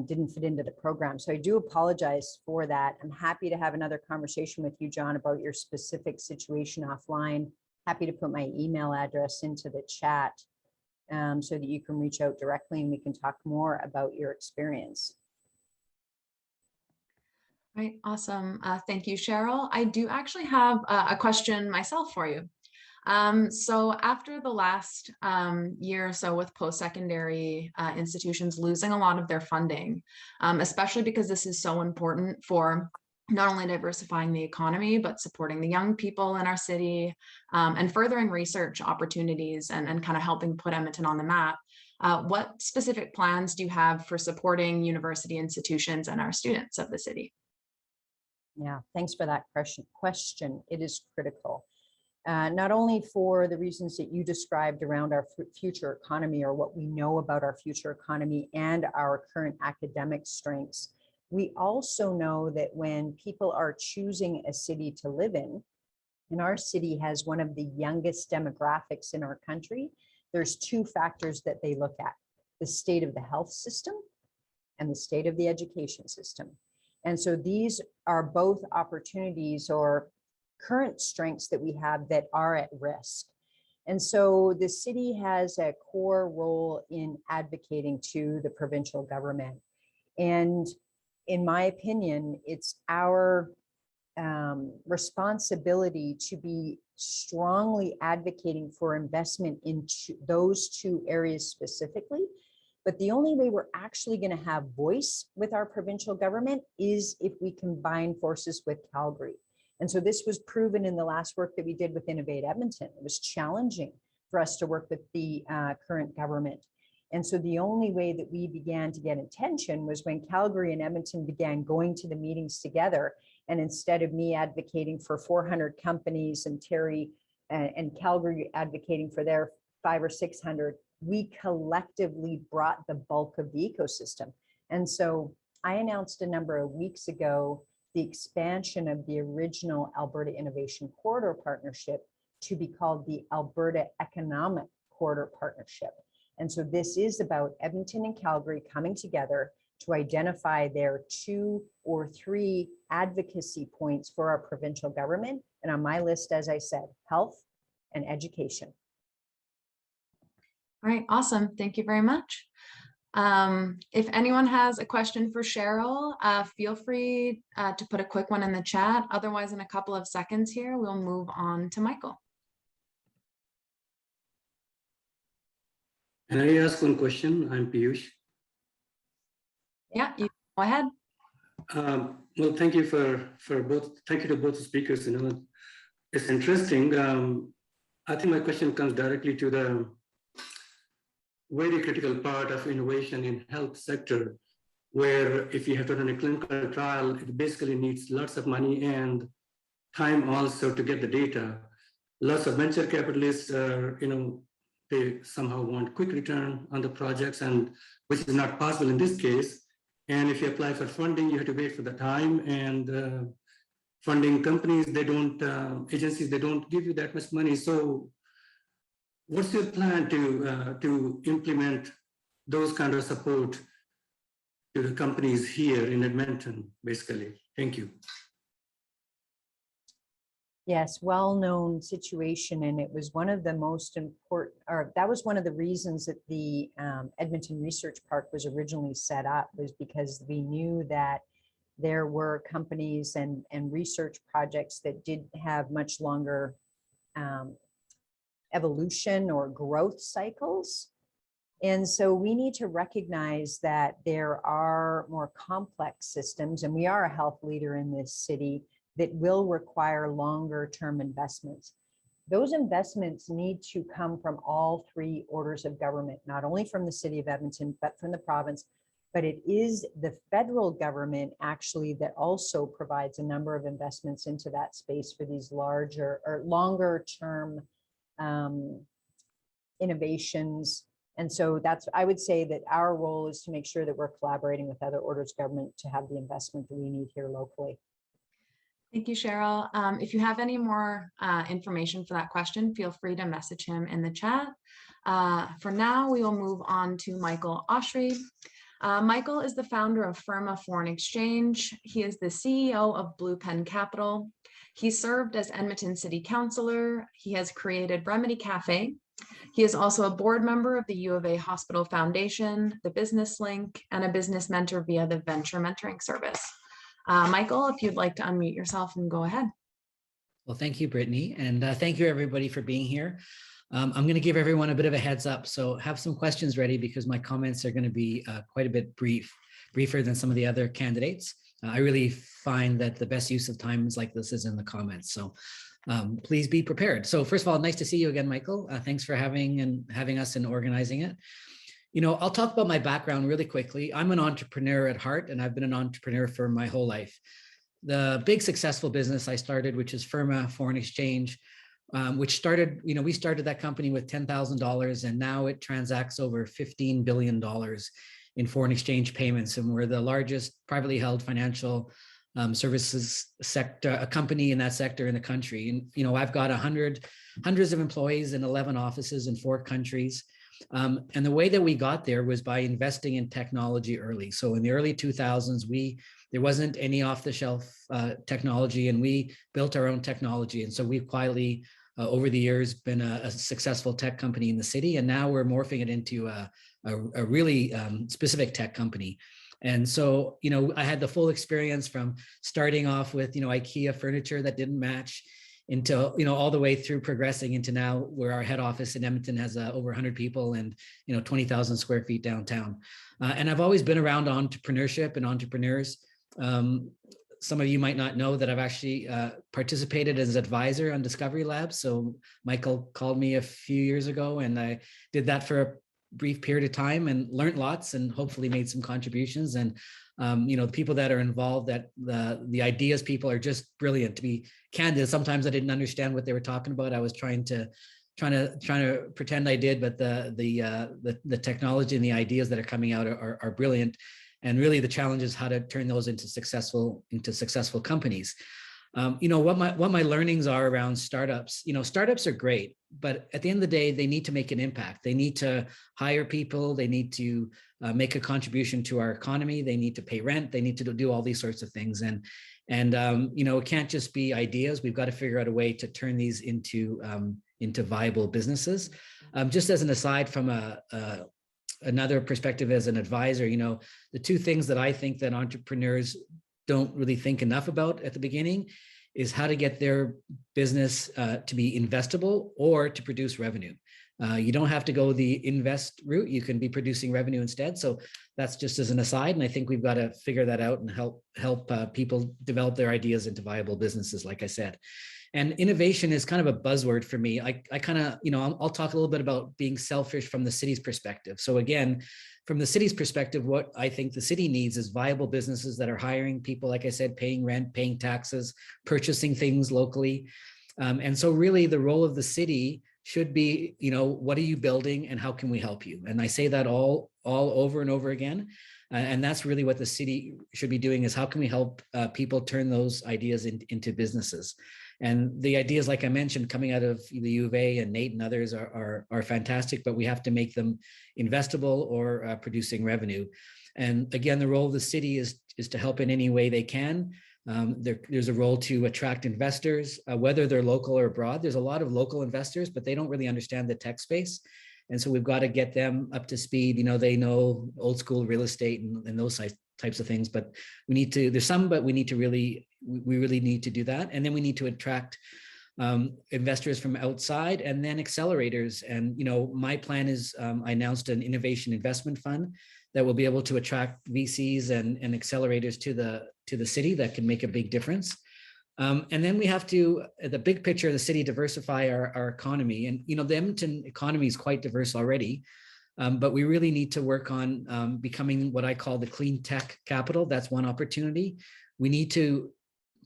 didn't fit into the program. So I do apologize for that. I'm happy to have another conversation with you, John, about your specific situation offline. Happy to put my email address into the chat so that you can reach out directly and we can talk more about your experience. Right, awesome. Thank you, Cheryl. I do actually have a question myself for you. So after the last year or so with post-secondary institutions losing a lot of their funding, especially because this is so important for not only diversifying the economy, but supporting the young people in our city and furthering research opportunities and kind of helping put Edmonton on the map. What specific plans do you have for supporting university institutions and our students of the city? Yeah, thanks for that question. It is critical. Not only for the reasons that you described around our future economy or what we know about our future economy and our current academic strengths, we also know that when people are choosing a city to live in, and our city has one of the youngest demographics in our country, there's two factors that they look at: the state of the health system and the state of the education system. And so these are both opportunities or current strengths that we have that are at risk. And so the city has a core role in advocating to the provincial government. And in my opinion, it's our responsibility to be strongly advocating for investment in those two areas specifically. But the only way we're actually going to have voice with our provincial government is if we combine forces with Calgary. And so this was proven in the last work that we did with Innovate Edmonton. It was challenging for us to work with the current government. And so the only way that we began to get attention was when Calgary and Edmonton began going to the meetings together. And instead of me advocating for 400 companies and Terry and Calgary advocating for their 500 or 600, we collectively brought the bulk of the ecosystem. And so I announced a number of weeks ago the expansion of the original Alberta Innovation Corridor Partnership to be called the Alberta Economic Corridor Partnership. And so this is about Edmonton and Calgary coming together to identify their 2 or 3 advocacy points for our provincial government. And on my list, as I said, health and education. All right, awesome. Thank you very much. If anyone has a question for Cheryl, feel free to put a quick one in the chat. Otherwise, in a couple of seconds here, we'll move on to Michael. Can I ask one question? I'm Piyush. Yeah, you go ahead. Well, thank you for both. Thank you to both speakers. You know, it's interesting. I think my question comes directly to the very critical part of innovation in health sector, where if you have to run a clinical trial, it basically needs lots of money and time also to get the data. Lots of venture capitalists are, you know, they somehow want quick return on the projects, and which is not possible in this case. And if you apply for funding, you have to wait for the time, and funding companies, they don't, agencies, they don't give you that much money. So what's your plan to implement those kind of support to the companies here in Edmonton, basically? Thank you. Yes, well-known situation, and it was one of the most important, or that was one of the reasons that the Edmonton Research Park was originally set up, was because we knew that there were companies and research projects that did have much longer evolution or growth cycles. And so we need to recognize that there are more complex systems, and we are a health leader in this city, that will require longer term investments. Those investments need to come from all 3 orders of government, not only from the city of Edmonton, but from the province, but it is the federal government actually that also provides a number of investments into that space for these larger or longer term innovations. And so that's, I would say that our role is to make sure that we're collaborating with other orders of government to have the investment that we need here locally. Thank you, Cheryl. If you have any more information for that question, feel free to message him in the chat. For now, we will move on to Michael Oshry. Michael is the founder of Firma Foreign Exchange. He is the CEO of Blue Pen Capital. He served as Edmonton City Councillor. He has created Remedy Cafe. He is also a board member of the U of A Hospital Foundation, the Business Link, and a business mentor via the Venture Mentoring Service. Michael, if you'd like to unmute yourself and go ahead. Well, thank you, Brittany, and thank you everybody for being here. I'm going to give everyone a bit of a heads up, so have some questions ready because my comments are going to be quite a bit briefer than some of the other candidates. I really find that the best use of times like this is in the comments, so please be prepared. So first of all, nice to see you again, Michael. Thanks for having us and organizing it. You know, I'll talk about my background really quickly. I'm an entrepreneur at heart, and I've been an entrepreneur for my whole life. The big successful business I started, which is Firma Foreign Exchange, which started, you know, we started that company with $10,000 and now it transacts over $15 billion in foreign exchange payments. And we're the largest privately held financial services sector, a company in that sector in the country. And, you know, I've got hundreds of employees in 11 offices in 4 countries. And the way that we got there was by investing in technology early. So in the early 2000s, there wasn't any off-the-shelf technology, and we built our own technology. And so we've quietly, over the years, been a successful tech company in the city, and now we're morphing it into a really specific tech company. And so, you know, I had the full experience from starting off with, you know, IKEA furniture that didn't match into, you know, all the way through progressing into now where our head office in Edmonton has over 100 people and, you know, 20,000 square feet downtown. And I've always been around entrepreneurship and entrepreneurs. Some of you might not know that I've actually participated as advisor on DiscoveryLab. So Michael called me a few years ago and I did that for a brief period of time and learned lots and hopefully made some contributions. And you know, the people that are involved, that the ideas people are just brilliant. To be candid, sometimes I didn't understand what they were talking about. I was trying to pretend I did, but the technology and the ideas that are coming out are brilliant. And really the challenge is how to turn those into successful companies. You know, what my learnings are around startups. You know, startups are great, but at the end of the day, they need to make an impact. They need to hire people. They need to make a contribution to our economy. They need to pay rent. They need to do all these sorts of things. And you know, it can't just be ideas. We've got to figure out a way to turn these into viable businesses. Just as an aside from another perspective as an advisor, you know, the two things that I think that entrepreneurs don't really think enough about at the beginning is how to get their business to be investable or to produce revenue. You don't have to go the invest route. You can be producing revenue instead. So that's just as an aside. And I think we've got to figure that out and help people develop their ideas into viable businesses, like I said. And innovation is kind of a buzzword for me. I kind of, you know, I'll talk a little bit about being selfish from the city's perspective. So again, from the city's perspective, what I think the city needs is viable businesses that are hiring people, like I said, paying rent, paying taxes, purchasing things locally. And so really the role of the city should be, you know, what are you building and how can we help you? And I say that all over and over again. And that's really what the city should be doing, is how can we help people turn those ideas into businesses? And the ideas, like I mentioned, coming out of the U of A and Nate and others are fantastic, but we have to make them investable or producing revenue. And again, the role of the city is to help in any way they can. There's a role to attract investors, whether they're local or abroad. There's a lot of local investors, but they don't really understand the tech space. And so we've got to get them up to speed. You know, they know old school real estate and those types of things, but we need to, there's some, but we really need to do that. And then we need to attract investors from outside and then accelerators. And, you know, my plan is I announced an innovation investment fund that will be able to attract VCs and accelerators to the city that can make a big difference. And then we have to, the big picture of the city, diversify our economy. And, you know, the Edmonton economy is quite diverse already. But we really need to work on becoming what I call the clean tech capital. That's one opportunity. We need to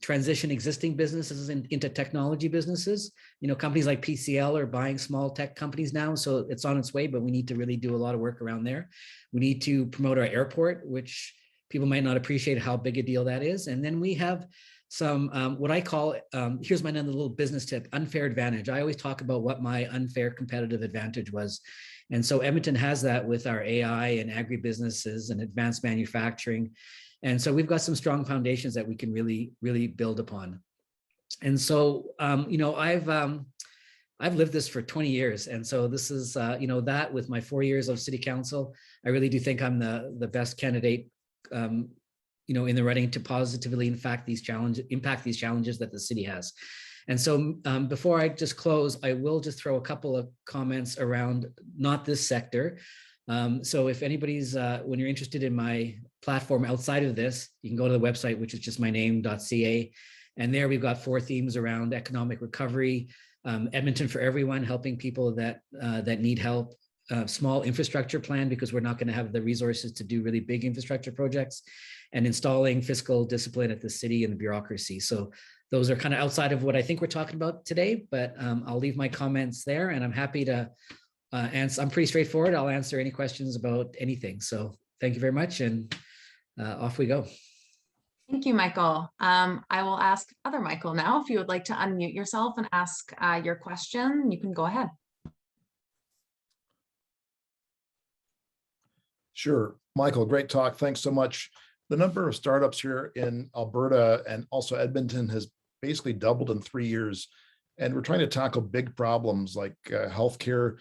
transition existing businesses into technology businesses. You know, companies like PCL are buying small tech companies now, so it's on its way, but we need to really do a lot of work around there. We need to promote our airport, which people might not appreciate how big a deal that is. And then we have some, what I call, here's my another little business tip, unfair advantage. I always talk about what my unfair competitive advantage was. And so Edmonton has that with our AI and agribusinesses and advanced manufacturing. And so we've got some strong foundations that we can really, really build upon. And so, you know, I've lived this for 20 years. And so this is, you know, that with my 4 years of city council, I really do think I'm the best candidate, you know, in the running to positively impact these challenges that the city has. And so before I just close, I will just throw a couple of comments around not this sector. So if anybody's, when you're interested in my platform outside of this, you can go to the website, which is just my name.ca. And there we've got 4 themes around economic recovery, Edmonton for everyone, helping people that need help, small infrastructure plan, because we're not going to have the resources to do really big infrastructure projects, and installing fiscal discipline at the city and the bureaucracy. So those are kind of outside of what I think we're talking about today, but I'll leave my comments there, and I'm happy to answer. I'm pretty straightforward. I'll answer any questions about anything. So thank you very much, and off we go. Thank you, Michael. I will ask other Michael now. If you would like to unmute yourself and ask your question, you can go ahead. Sure. Michael, great talk. Thanks so much. The number of startups here in Alberta and also Edmonton has basically doubled in 3 years. And we're trying to tackle big problems like healthcare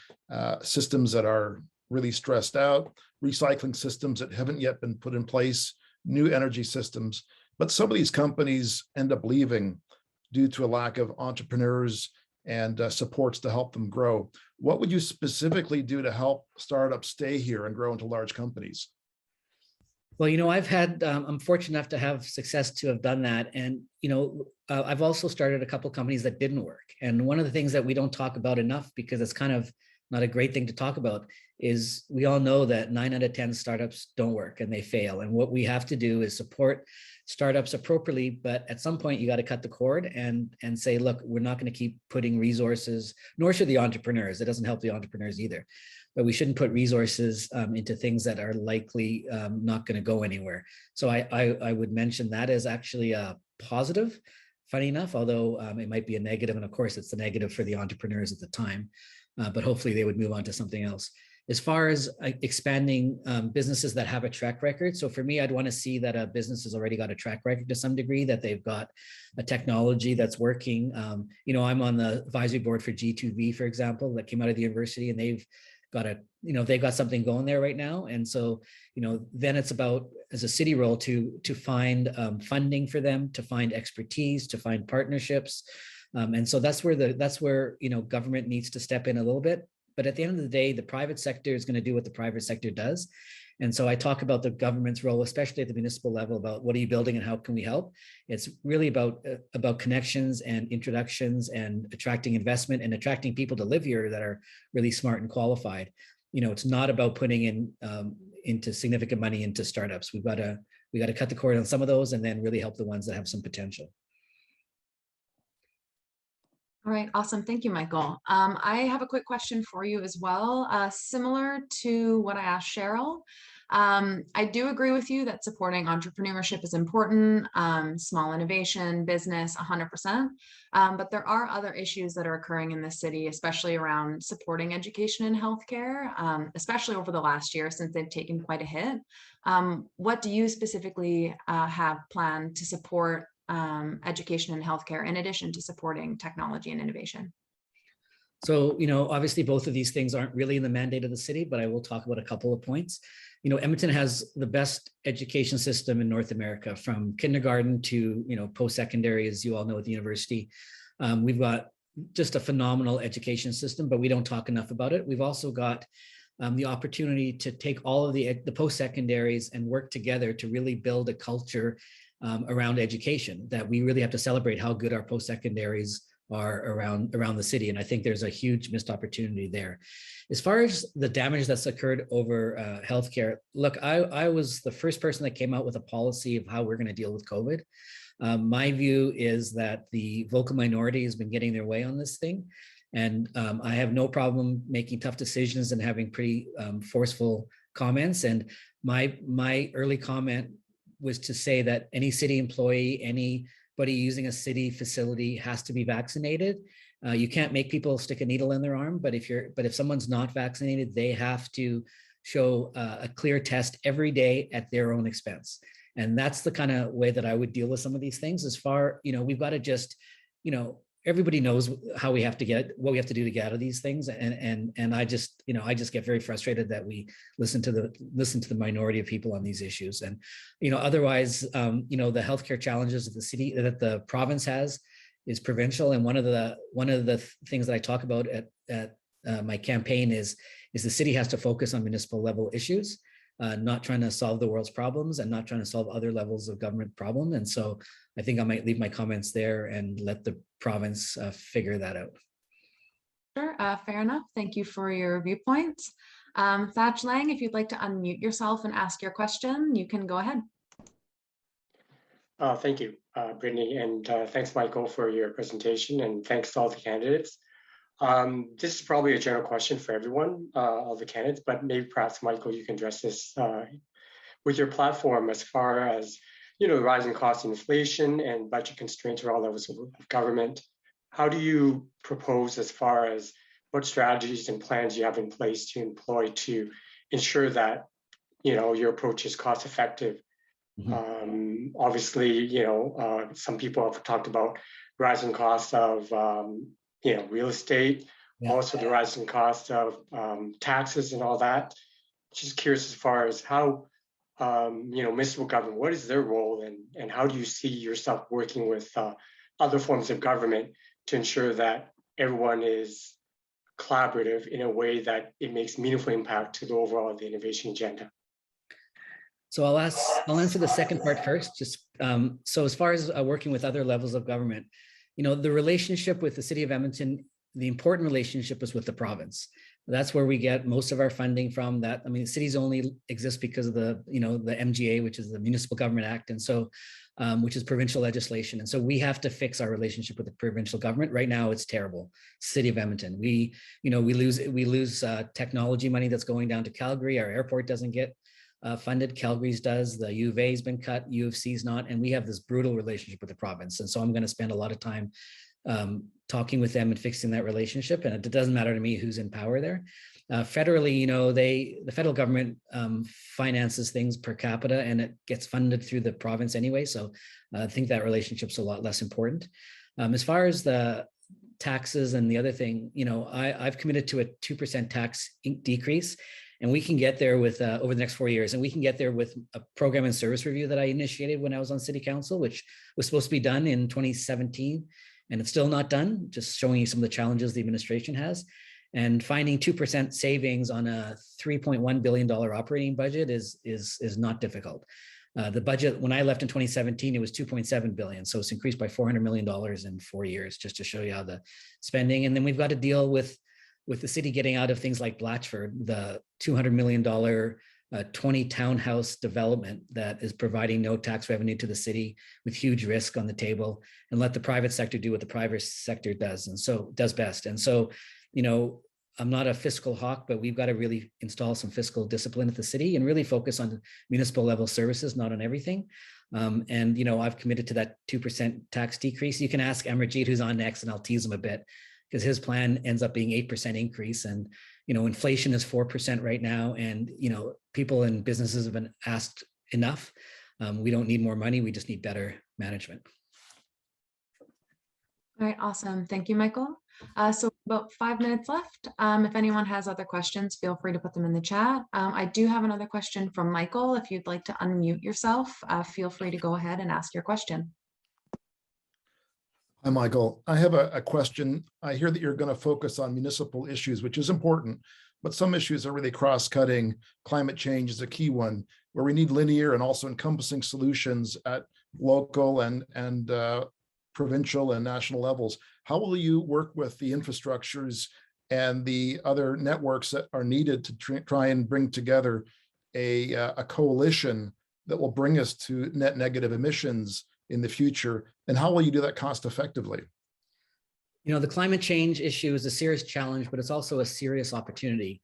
systems that are really stressed out, recycling systems that haven't yet been put in place, new energy systems. But some of these companies end up leaving due to a lack of entrepreneurs and supports to help them grow. What would you specifically do to help startups stay here and grow into large companies? Well, you know, I'm fortunate enough to have success to have done that. And, you know, I've also started a couple of companies that didn't work. And one of the things that we don't talk about enough, because it's kind of not a great thing to talk about, is we all know that 9 out of 10 startups don't work and they fail. And what we have to do is support startups appropriately, but at some point you got to cut the cord and say, look, we're not going to keep putting resources, nor should the entrepreneurs. It doesn't help the entrepreneurs either. But we shouldn't put resources into things that are likely not going to go anywhere. So I would mention that as actually a positive, funny enough, although it might be a negative. And of course, it's the negative for the entrepreneurs at the time, but hopefully they would move on to something else. As far as expanding businesses that have a track record. So for me, I'd want to see that a business has already got a track record to some degree, that they've got a technology that's working. You know, I'm on the advisory board for G2V, for example, that came out of the university, and they've got something going there right now. And so, you know, then it's about, as a city role, to find funding for them, to find expertise, to find partnerships. And so that's where, you know, government needs to step in a little bit. But at the end of the day, the private sector is going to do what the private sector does. And so I talk about the government's role, especially at the municipal level, about what are you building and how can we help? It's really about connections and introductions and attracting investment and attracting people to live here that are really smart and qualified. You know, it's not about putting in into significant money into startups. We got to cut the cord on some of those and then really help the ones that have some potential. All right, awesome. Thank you, Michael. I have a quick question for you as well, similar to what I asked Cheryl. I do agree with you that supporting entrepreneurship is important, small innovation, business, 100%. But there are other issues that are occurring in the city, especially around supporting education and healthcare, especially over the last year since they've taken quite a hit. What do you specifically have planned to support education and healthcare, in addition to supporting technology and innovation? So, you know, obviously both of these things aren't really in the mandate of the city, but I will talk about a couple of points. You know, Edmonton has the best education system in North America, from kindergarten to, you know, post-secondary, as you all know, at the university. We've got just a phenomenal education system, but we don't talk enough about it. We've also got the opportunity to take all of the post-secondaries and work together to really build a culture around education, that we really have to celebrate how good our post-secondaries are around the city. And I think there's a huge missed opportunity there. As far as the damage that's occurred over healthcare, look, I was the first person that came out with a policy of how we're going to deal with COVID. My view is that the vocal minority has been getting their way on this thing. And I have no problem making tough decisions and having pretty forceful comments. And my early comment was to say that any city employee, anybody using a city facility has to be vaccinated. You can't make people stick a needle in their arm, but if someone's not vaccinated, they have to show a clear test every day at their own expense. And that's the kind of way that I would deal with some of these things. As far, we've got to just, everybody knows how we have to what we have to do to get out of these things. And I just get very frustrated that we listen to the minority of people on these issues. And, otherwise, the healthcare challenges that the province has is provincial. And one of the things that I talk about at my campaign is the city has to focus on municipal level issues, not trying to solve the world's problems and not trying to solve other levels of government problem. And so I think I might leave my comments there and let the province figure that out. Sure, fair enough. Thank you for your viewpoints. Thach Lang, if you'd like to unmute yourself and ask your question, you can go ahead. Thank you, Brittany, and thanks, Michael, for your presentation, and thanks to all the candidates. This is probably a general question for everyone, all the candidates, but maybe perhaps, Michael, you can address this with your platform as far as, rising cost of inflation and budget constraints for all levels of government. How do you propose as far as what strategies and plans you have in place to employ to ensure that, your approach is cost effective? Mm-hmm. Obviously, some people have talked about rising costs of, real estate, also the rising cost of taxes and all that. Just curious as far as how, municipal government, what is their role, and how do you see yourself working with other forms of government to ensure that everyone is collaborative in a way that it makes meaningful impact to the overall the innovation agenda? So I'll answer the second part first. Just so as far as working with other levels of government, the relationship with the city of Edmonton, the important relationship is with the province. That's where we get most of our funding from. The cities only exist because of the MGA, which is the Municipal Government Act, and so which is provincial legislation. And so we have to fix our relationship with the provincial government. Right now, it's terrible. City of Edmonton, we lose technology money that's going down to Calgary. Our airport doesn't get funded. Calgary's does. The U of A's been cut. U of C's not. And we have this brutal relationship with the province. And so I'm going to spend a lot of time talking with them and fixing that relationship. And it doesn't matter to me who's in power there. Federally, the federal government finances things per capita, and it gets funded through the province anyway. So I think that relationship's a lot less important. As far as the taxes and the other thing, I've committed to a 2% tax decrease. And we can get there with over the next 4 years. And we can get there with a program and service review that I initiated when I was on city council, which was supposed to be done in 2017. And it's still not done, just showing you some of the challenges the administration has. And finding 2% savings on a $3.1 billion operating budget is not difficult. The budget, when I left in 2017, it was $2.7 billion. So it's increased by $400 million in 4 years, just to show you how the spending. And then we've got to deal with the city getting out of things like Blatchford, the $200 million 20 townhouse development that is providing no tax revenue to the city with huge risk on the table, and let the private sector do what the private sector does, and so does best. And so, I'm not a fiscal hawk, but we've got to really install some fiscal discipline at the city and really focus on municipal level services, not on everything. And I've committed to that 2% tax decrease. You can ask Amarjeet, who's on next, and I'll tease him a bit, because his plan ends up being 8% increase. And, inflation is 4% right now. And, people and businesses have been asked enough. We don't need more money. We just need better management. All right, awesome. Thank you, Michael. So about 5 minutes left. If anyone has other questions, feel free to put them in the chat. I do have another question from Michael. If you'd like to unmute yourself, feel free to go ahead and ask your question. Hi, Michael. I have a question. I hear that you're going to focus on municipal issues, which is important, but some issues are really cross-cutting. Climate change is a key one, where we need linear and also encompassing solutions at local and provincial and national levels. How will you work with the infrastructures and the other networks that are needed to try and bring together a coalition that will bring us to net negative emissions in the future? And how will you do that cost effectively? You know, the climate change issue is a serious challenge, but it's also a serious opportunity.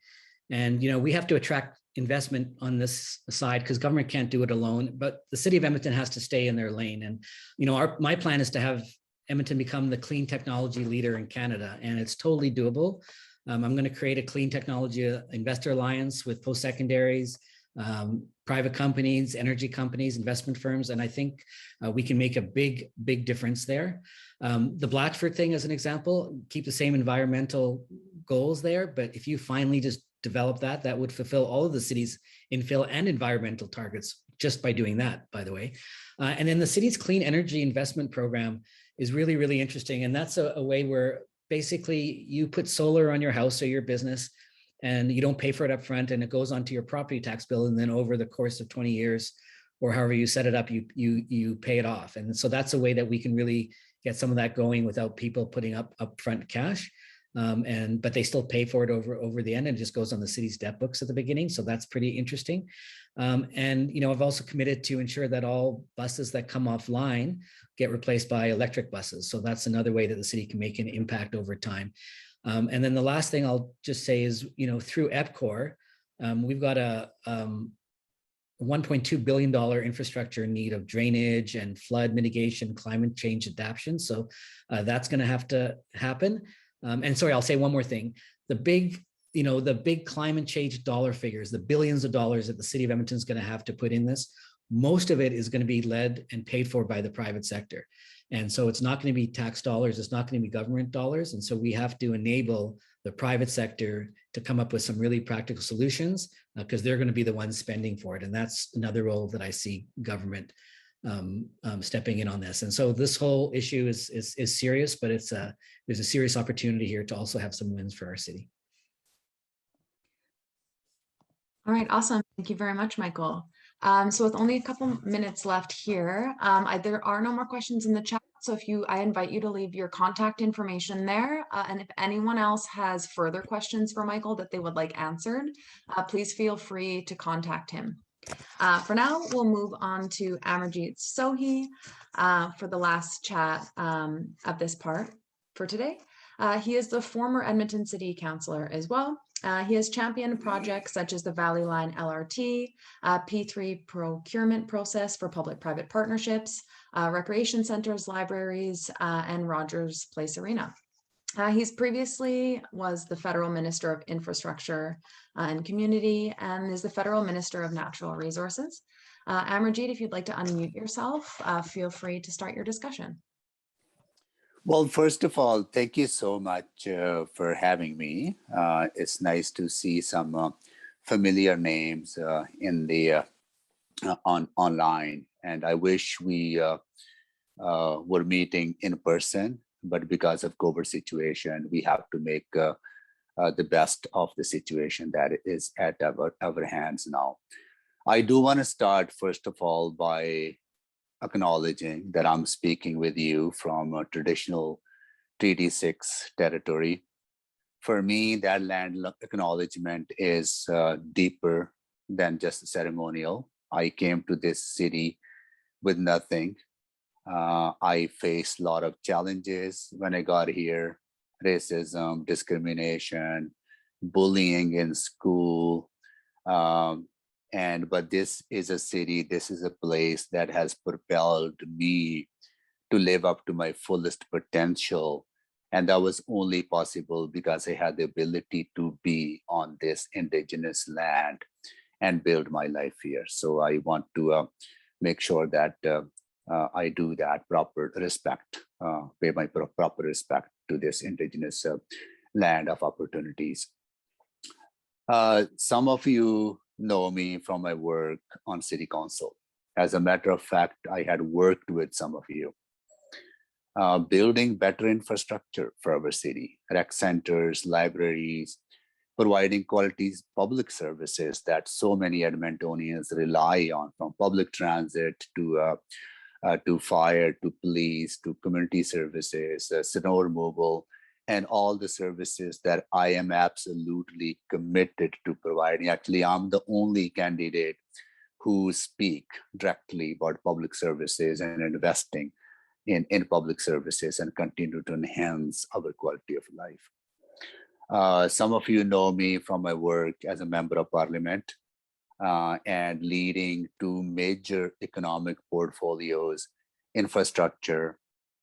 And, you know, we have to attract investment on this side because government can't do it alone, but the city of Edmonton has to stay in their lane. And, you know, my plan is to have Edmonton become the clean technology leader in Canada, and it's totally doable. I'm going to create a clean technology investor alliance with post-secondaries, private companies, energy companies, investment firms, and I think we can make a big difference there. The Blatchford thing as an example, keep the same environmental goals there, but if you finally just develop that, that would fulfill all of the city's infill and environmental targets just by doing that, by the way. And then the city's clean energy investment program is really, really interesting. And that's a way where basically you put solar on your house or your business and you don't pay for it up front, and it goes onto your property tax bill. And then over the course of 20 years, or however you set it up, you pay it off. And so that's a way that we can really get some of that going without people putting up upfront cash. But they still pay for it over the end, and it just goes on the city's debt books at the beginning. So that's pretty interesting. And, you know, I've also committed to ensure that all buses that come offline get replaced by electric buses. So that's another way that the city can make an impact over time. And then the last thing I'll just say is, you know, through EPCOR, we've got a $1.2 billion infrastructure need of drainage and flood mitigation, climate change adaptation. So that's going to have to happen. And sorry, I'll say one more thing. The big climate change dollar figures, the billions of dollars that the city of Edmonton is going to have to put in this, most of it is going to be led and paid for by the private sector. And so it's not going to be tax dollars, it's not going to be government dollars. And so we have to enable the private sector to come up with some really practical solutions because they're going to be the ones spending for it. And that's another role that I see government stepping in on this. And so this whole issue is serious, but there's a serious opportunity here to also have some wins for our city. All right, awesome. Thank you very much, Michael. So with only a couple minutes left here, there are no more questions in the chat. So I invite you to leave your contact information there. And if anyone else has further questions for Michael that they would like answered, please feel free to contact him. For now, we'll move on to Amarjeet Sohi for the last chat of this part for today. He is the former Edmonton City Councillor as well. He has championed projects such as the Valley Line LRT, P3 procurement process for public-private partnerships, recreation centers, libraries, and Rogers Place Arena. He's previously was the Federal Minister of Infrastructure and Community and is the Federal Minister of Natural Resources. Amarjeet, if you'd like to unmute yourself, feel free to start your discussion. Well, first of all, thank you so much for having me. It's nice to see some familiar names in the online, and I wish we were meeting in person, but because of COVID situation, we have to make the best of the situation that is at our hands now. I do want to start, first of all, by acknowledging that I'm speaking with you from a traditional Treaty 6 territory. For me, that land acknowledgement is deeper than just ceremonial. I came to this city with nothing. I faced a lot of challenges when I got here: racism, discrimination, bullying in school, but this is a city, this is a place that has propelled me to live up to my fullest potential. And that was only possible because I had the ability to be on this Indigenous land and build my life here. So I want to make sure that I do that proper respect, pay my proper respect to this Indigenous land of opportunities. Some of you know me from my work on City Council. As a matter of fact, I had worked with some of you, building better infrastructure for our city, rec centers, libraries, providing quality public services that so many Edmontonians rely on, from public transit to to fire, to police, to community services, snow removal, and all the services that I am absolutely committed to providing. Actually, I'm the only candidate who speak directly about public services and investing in public services and continue to enhance our quality of life. Some of you know me from my work as a member of parliament and leading two major economic portfolios, infrastructure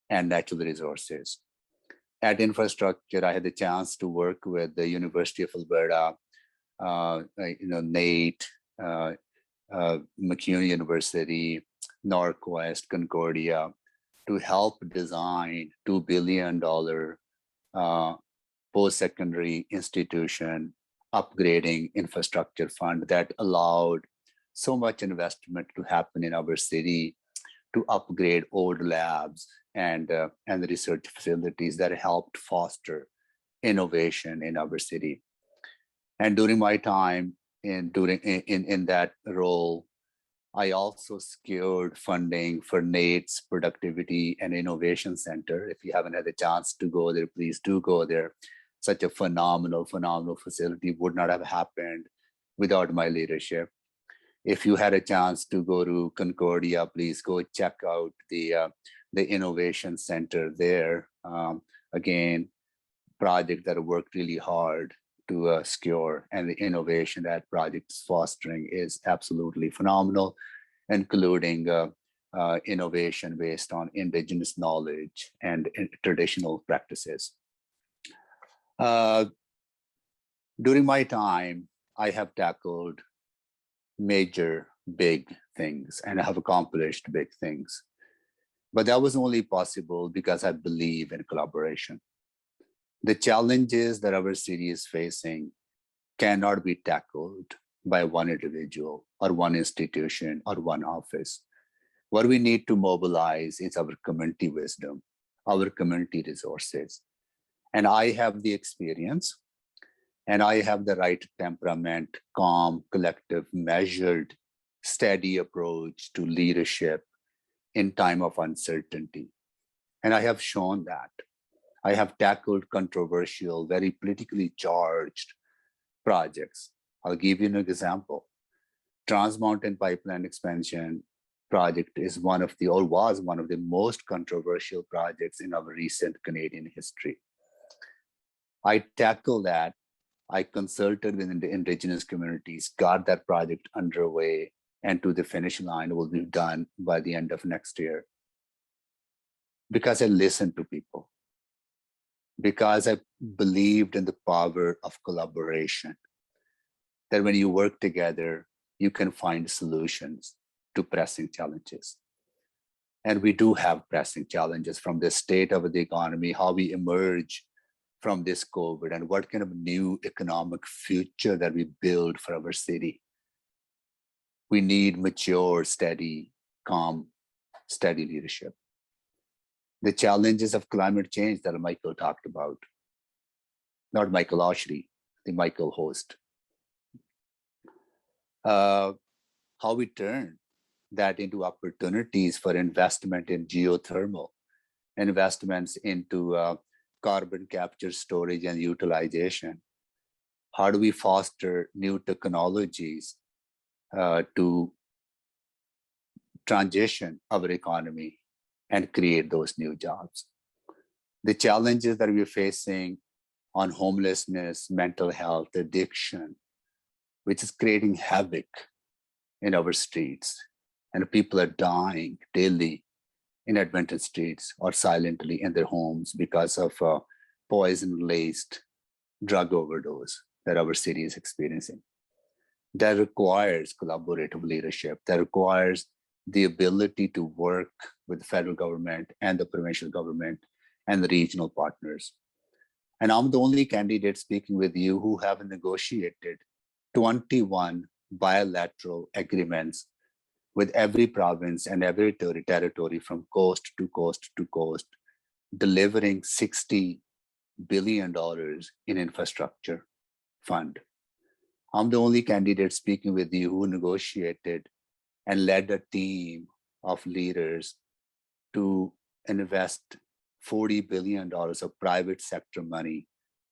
and natural resources. At infrastructure, I had the chance to work with the University of Alberta, NAIT, McCune University, Northwest, Concordia, to help design $2 billion post-secondary institution upgrading infrastructure fund that allowed so much investment to happen in our city to upgrade old labs and the research facilities that helped foster innovation in our city. And during my time in that role, I also secured funding for NAIT's Productivity and Innovation Center. If you haven't had a chance to go there, please do go there. Such a phenomenal facility would not have happened without my leadership. If you had a chance to go to Concordia, please go check out the Innovation Center there. Again, project that worked really hard to secure, and the innovation that project is fostering is absolutely phenomenal, including innovation based on indigenous knowledge and traditional practices. During my time, I have tackled major big things and I have accomplished big things. But that was only possible because I believe in collaboration. The challenges that our city is facing cannot be tackled by one individual or one institution or one office. What we need to mobilize is our community wisdom, our community resources. And I have the experience and I have the right temperament, calm, collective, measured, steady approach to leadership in time of uncertainty. And I have shown that. I have tackled controversial, very politically charged projects. I'll give you an example. Trans Mountain Pipeline Expansion project is was one of the most controversial projects in our recent Canadian history. I tackled that. I consulted with the indigenous communities, got that project underway and to the finish line. Will be done by the end of next year. Because I listened to people. Because I believed in the power of collaboration, that when you work together, you can find solutions to pressing challenges. And we do have pressing challenges from the state of the economy, how we emerge from this COVID, and what kind of new economic future that we build for our city. We need mature, steady, calm, steady leadership. The challenges of climate change that Michael talked about, not Michael Oshry, the Michael host. How we turn that into opportunities for investment in geothermal, investments into carbon capture, storage, and utilization. How do we foster new technologies to transition our economy and create those new jobs? The challenges that we're facing on homelessness, mental health, addiction, which is creating havoc in our streets, and people are dying daily in Edmonton streets or silently in their homes because of poison-laced drug overdose that our city is experiencing. That requires collaborative leadership, that requires the ability to work with the federal government and the provincial government and the regional partners. And I'm the only candidate speaking with you who have negotiated 21 bilateral agreements with every province and every territory from coast to coast to coast, delivering $60 billion in infrastructure fund. I'm the only candidate speaking with you who negotiated and led a team of leaders to invest $40 billion of private sector money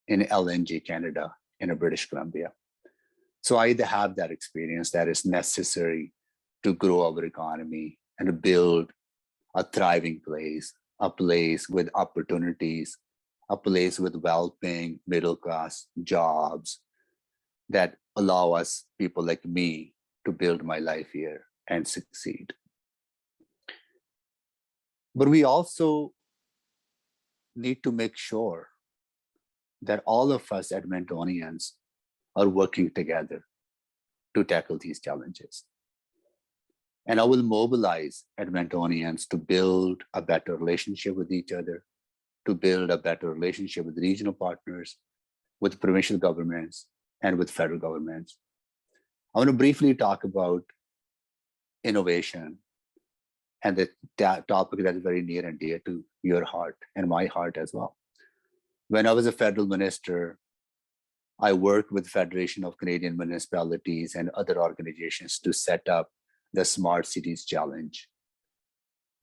in LNG Canada in British Columbia. So I have that experience that is necessary to grow our economy and build a thriving place, a place with opportunities, a place with well-paying middle-class jobs that allow us, people like me, to build my life here and succeed. But we also need to make sure that all of us Edmontonians are working together to tackle these challenges. And I will mobilize Edmontonians to build a better relationship with each other, to build a better relationship with regional partners, with provincial governments, and with federal governments. I want to briefly talk about innovation and the topic that is very near and dear to your heart and my heart as well. When I was a federal minister, I worked with Federation of Canadian Municipalities and other organizations to set up the Smart Cities Challenge.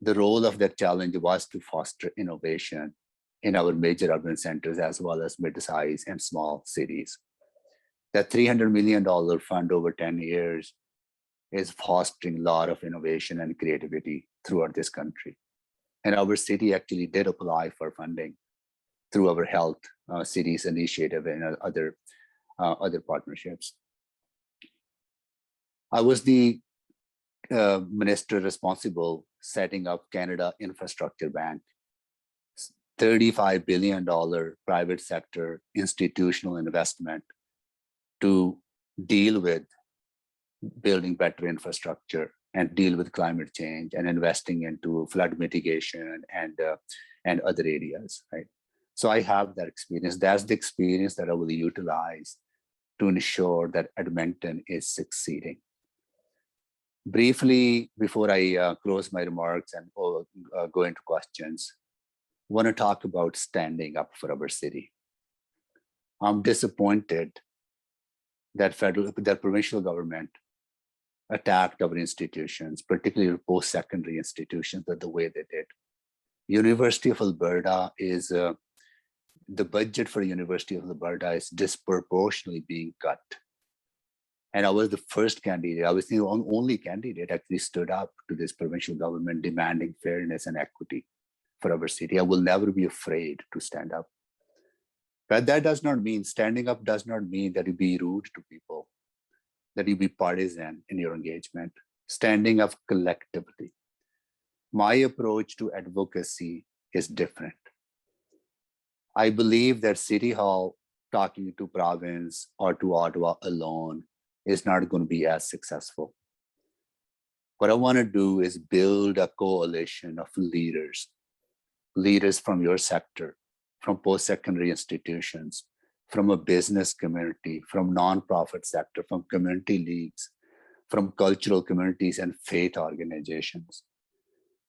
The role of that challenge was to foster innovation in our major urban centers as well as mid-size and small cities. That $300 million fund over 10 years is fostering a lot of innovation and creativity throughout this country. And our city actually did apply for funding through our Health Cities Initiative and other partnerships. I was the minister responsible setting up Canada Infrastructure Bank, $35 billion private sector institutional investment to deal with building better infrastructure and deal with climate change and investing into flood mitigation and other areas, right? So I have that experience. That's the experience that I will utilize to ensure that Edmonton is succeeding. Briefly, before I close my remarks and go into questions, I want to talk about standing up for our city. I'm disappointed that provincial government attacked our institutions, particularly post-secondary institutions, the way they did. University of Alberta is, the budget for University of Alberta is disproportionately being cut. And I was the first candidate, I was the only candidate actually stood up to this provincial government demanding fairness and equity for our city. I will never be afraid to stand up. But that does not mean, standing up does not mean that you be rude to people, that you be partisan in your engagement. Standing up collectively. My approach to advocacy is different. I believe that City Hall talking to province or to Ottawa alone is not going to be as successful. What I want to do is build a coalition of leaders from your sector, from post-secondary institutions, from a business community, from nonprofit sector, from community leagues, from cultural communities and faith organizations.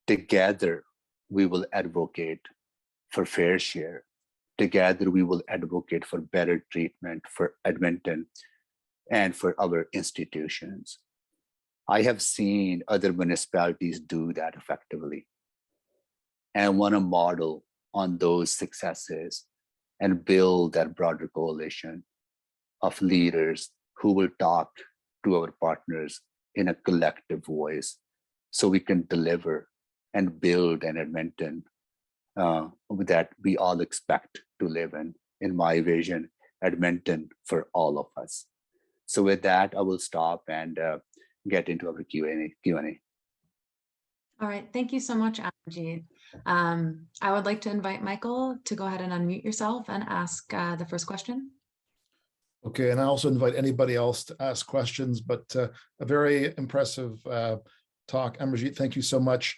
Together, we will advocate for fair share. Together, we will advocate for better treatment for Edmonton and for our institutions. I have seen other municipalities do that effectively. And I want to model on those successes and build that broader coalition of leaders who will talk to our partners in a collective voice so we can deliver and build an Edmonton that we all expect to live in. In my vision, Edmonton for all of us. So with that, I will stop and get into our Q&A. All right, thank you so much, Amarjeet. I would like to invite Michael to go ahead and unmute yourself and ask the first question. Okay, and I also invite anybody else to ask questions, but a very impressive talk. Amarjeet, thank you so much.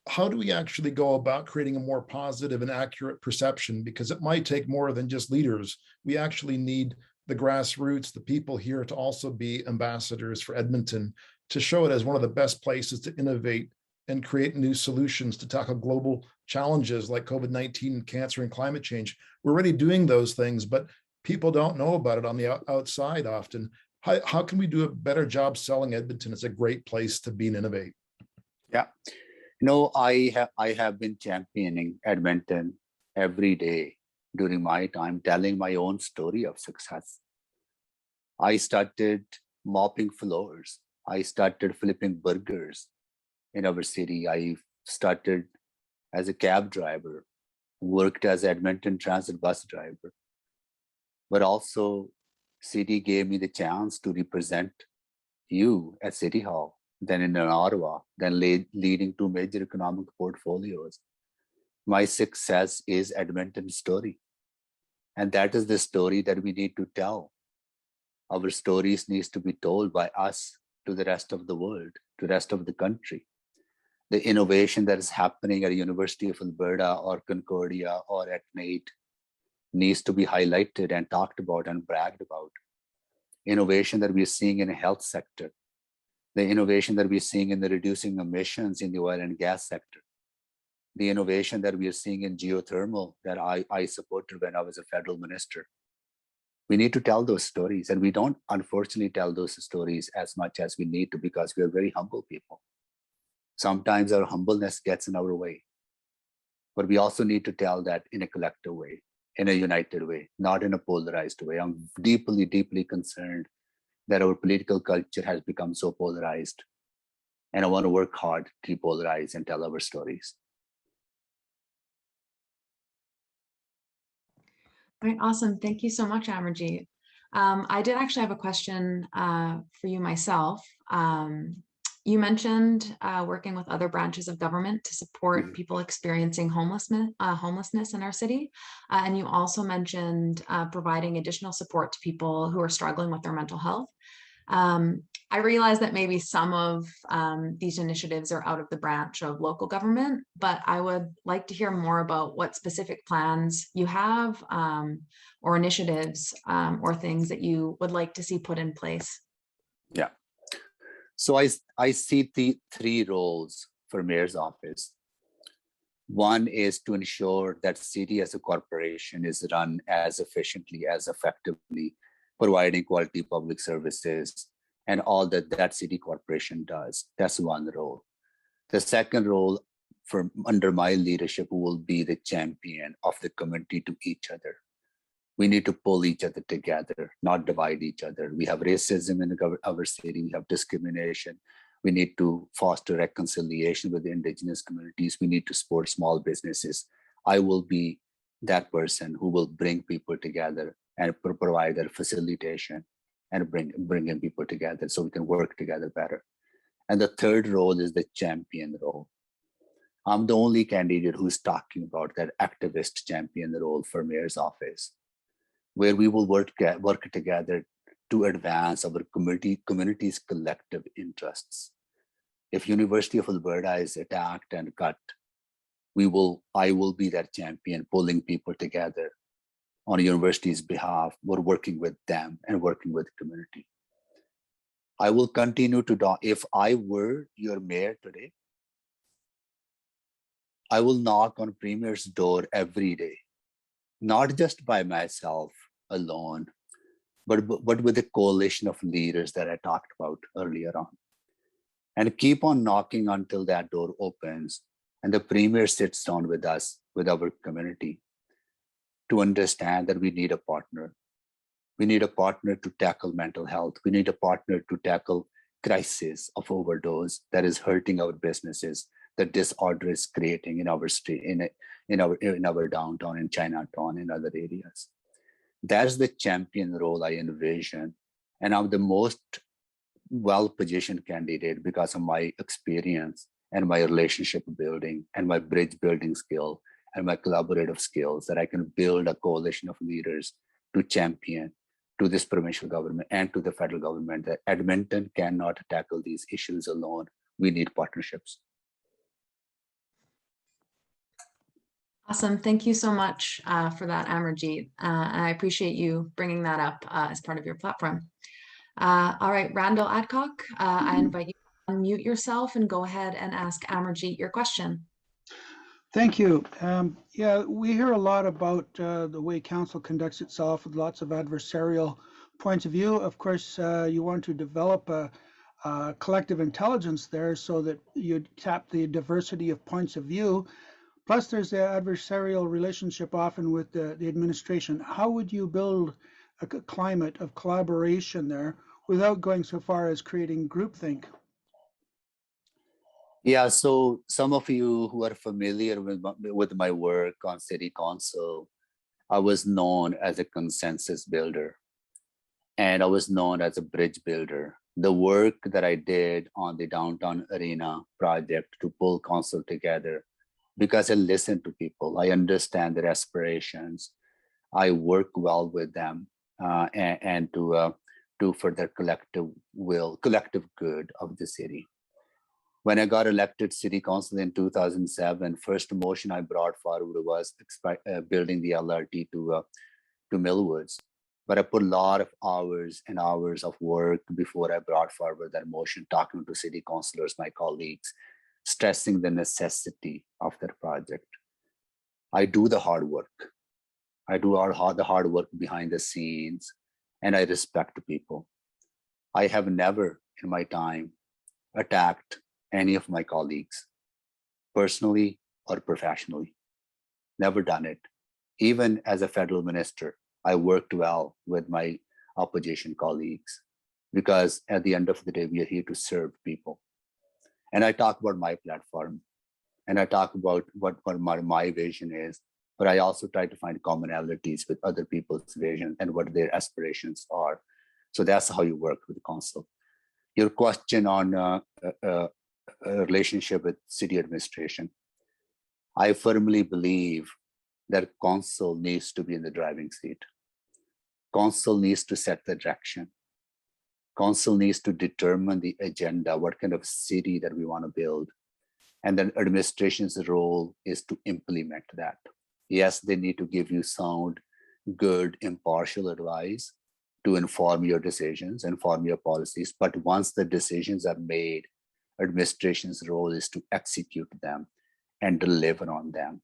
How do we actually go about creating a more positive and accurate perception? Because it might take more than just leaders. We actually need the grassroots, the people here to also be ambassadors for Edmonton, to show it as one of the best places to innovate and create new solutions to tackle global challenges like COVID-19, cancer, and climate change. We're already doing those things, but people don't know about it on the outside often. How can we do a better job selling Edmonton as a great place to be and innovate? Yeah, I have been championing Edmonton every day during my time, telling my own story of success. I started mopping floors. I started flipping burgers in our city. I started as a cab driver, worked as Edmonton transit bus driver, but also city gave me the chance to represent you at City Hall, then in Ottawa, then leading two major economic portfolios. My success is Edmonton's story. And that is the story that we need to tell. Our stories needs to be told by us to the rest of the world, to the rest of the country. The innovation that is happening at University of Alberta or Concordia or at NAIT needs to be highlighted and talked about and bragged about. Innovation that we're seeing in the health sector, the innovation that we're seeing in the reducing emissions in the oil and gas sector, the innovation that we are seeing in geothermal that I supported when I was a federal minister. We need to tell those stories, and we don't unfortunately tell those stories as much as we need to because we are very humble people. Sometimes our humbleness gets in our way, but we also need to tell that in a collective way, in a united way, not in a polarized way. I'm deeply, deeply concerned that our political culture has become so polarized, and I want to work hard to depolarize and tell our stories. All right, awesome. Thank you so much, Amarjeet. I did actually have a question for you myself. You mentioned working with other branches of government to support people experiencing homelessness in our city. And you also mentioned providing additional support to people who are struggling with their mental health. I realize that maybe some of these initiatives are out of the branch of local government, but I would like to hear more about what specific plans you have or initiatives or things that you would like to see put in place. Yeah. So I see the three roles for mayor's office. One is to ensure that city as a corporation is run as efficiently, as effectively, providing quality public services and all that city corporation does. That's one role. The second role under my leadership will be the champion of the community to each other. We need to pull each other together, not divide each other. We have racism in our city, we have discrimination. We need to foster reconciliation with the indigenous communities. We need to support small businesses. I will be that person who will bring people together and provide their facilitation and bringing people together so we can work together better. And the third role is the champion role. I'm the only candidate who's talking about that activist champion role for mayor's office, where we will work together to advance our community's collective interests. If University of Alberta is attacked and cut, I will be that champion, pulling people together on the university's behalf. We're working with them and working with the community. I will continue to, if I were your mayor today, I will knock on Premier's door every day, not just by myself alone, but with a coalition of leaders that I talked about earlier on. And keep on knocking until that door opens and the Premier sits down with us, with our community, to understand that we need a partner. We need a partner to tackle mental health. We need a partner to tackle crisis of overdose that is hurting our businesses, that disorder is creating in our street, in our downtown, in Chinatown, in other areas. That's the champion role I envision. And I'm the most well-positioned candidate because of my experience and my relationship building and my bridge building skill and my collaborative skills, that I can build a coalition of leaders to champion to this provincial government and to the federal government that Edmonton cannot tackle these issues alone. We need partnerships. Awesome. Thank you so much for that, Amarjeet. I appreciate you bringing that up as part of your platform. All right, Randall Adcock, I invite you to unmute yourself and go ahead and ask Amarjeet your question. Thank you. Yeah, we hear a lot about the way council conducts itself with lots of adversarial points of view. Of course, you want to develop a collective intelligence there so that you tap the diversity of points of view. Plus, there's the adversarial relationship often with the administration. How would you build a climate of collaboration there without going so far as creating groupthink? Yeah, so some of you who are familiar with my work on City Council, I was known as a consensus builder, and I was known as a bridge builder. The work that I did on the downtown arena project to pull council together, because I listen to people, I understand their aspirations, I work well with them, and to for their collective good of the city. When I got elected city council in 2007, first motion I brought forward was building the LRT to Millwoods. But I put a lot of hours and hours of work before I brought forward that motion, talking to city councillors, my colleagues, stressing the necessity of that project. I do the hard work. I do the hard work behind the scenes, and I respect people. I have never in my time attacked any of my colleagues, personally or professionally. Never done it. Even as a federal minister, I worked well with my opposition colleagues, because at the end of the day, we are here to serve people. And I talk about my platform, and I talk about what my vision is, but I also try to find commonalities with other people's vision and what their aspirations are. So that's how you work with the council. Your question on a relationship with city administration. I firmly believe that council needs to be in the driving seat. Council needs to set the direction. Council needs to determine the agenda, what kind of city that we want to build. And then administration's role is to implement that. Yes, they need to give you sound, good, impartial advice to inform your decisions, inform your policies. But once the decisions are made, administration's role is to execute them and deliver on them.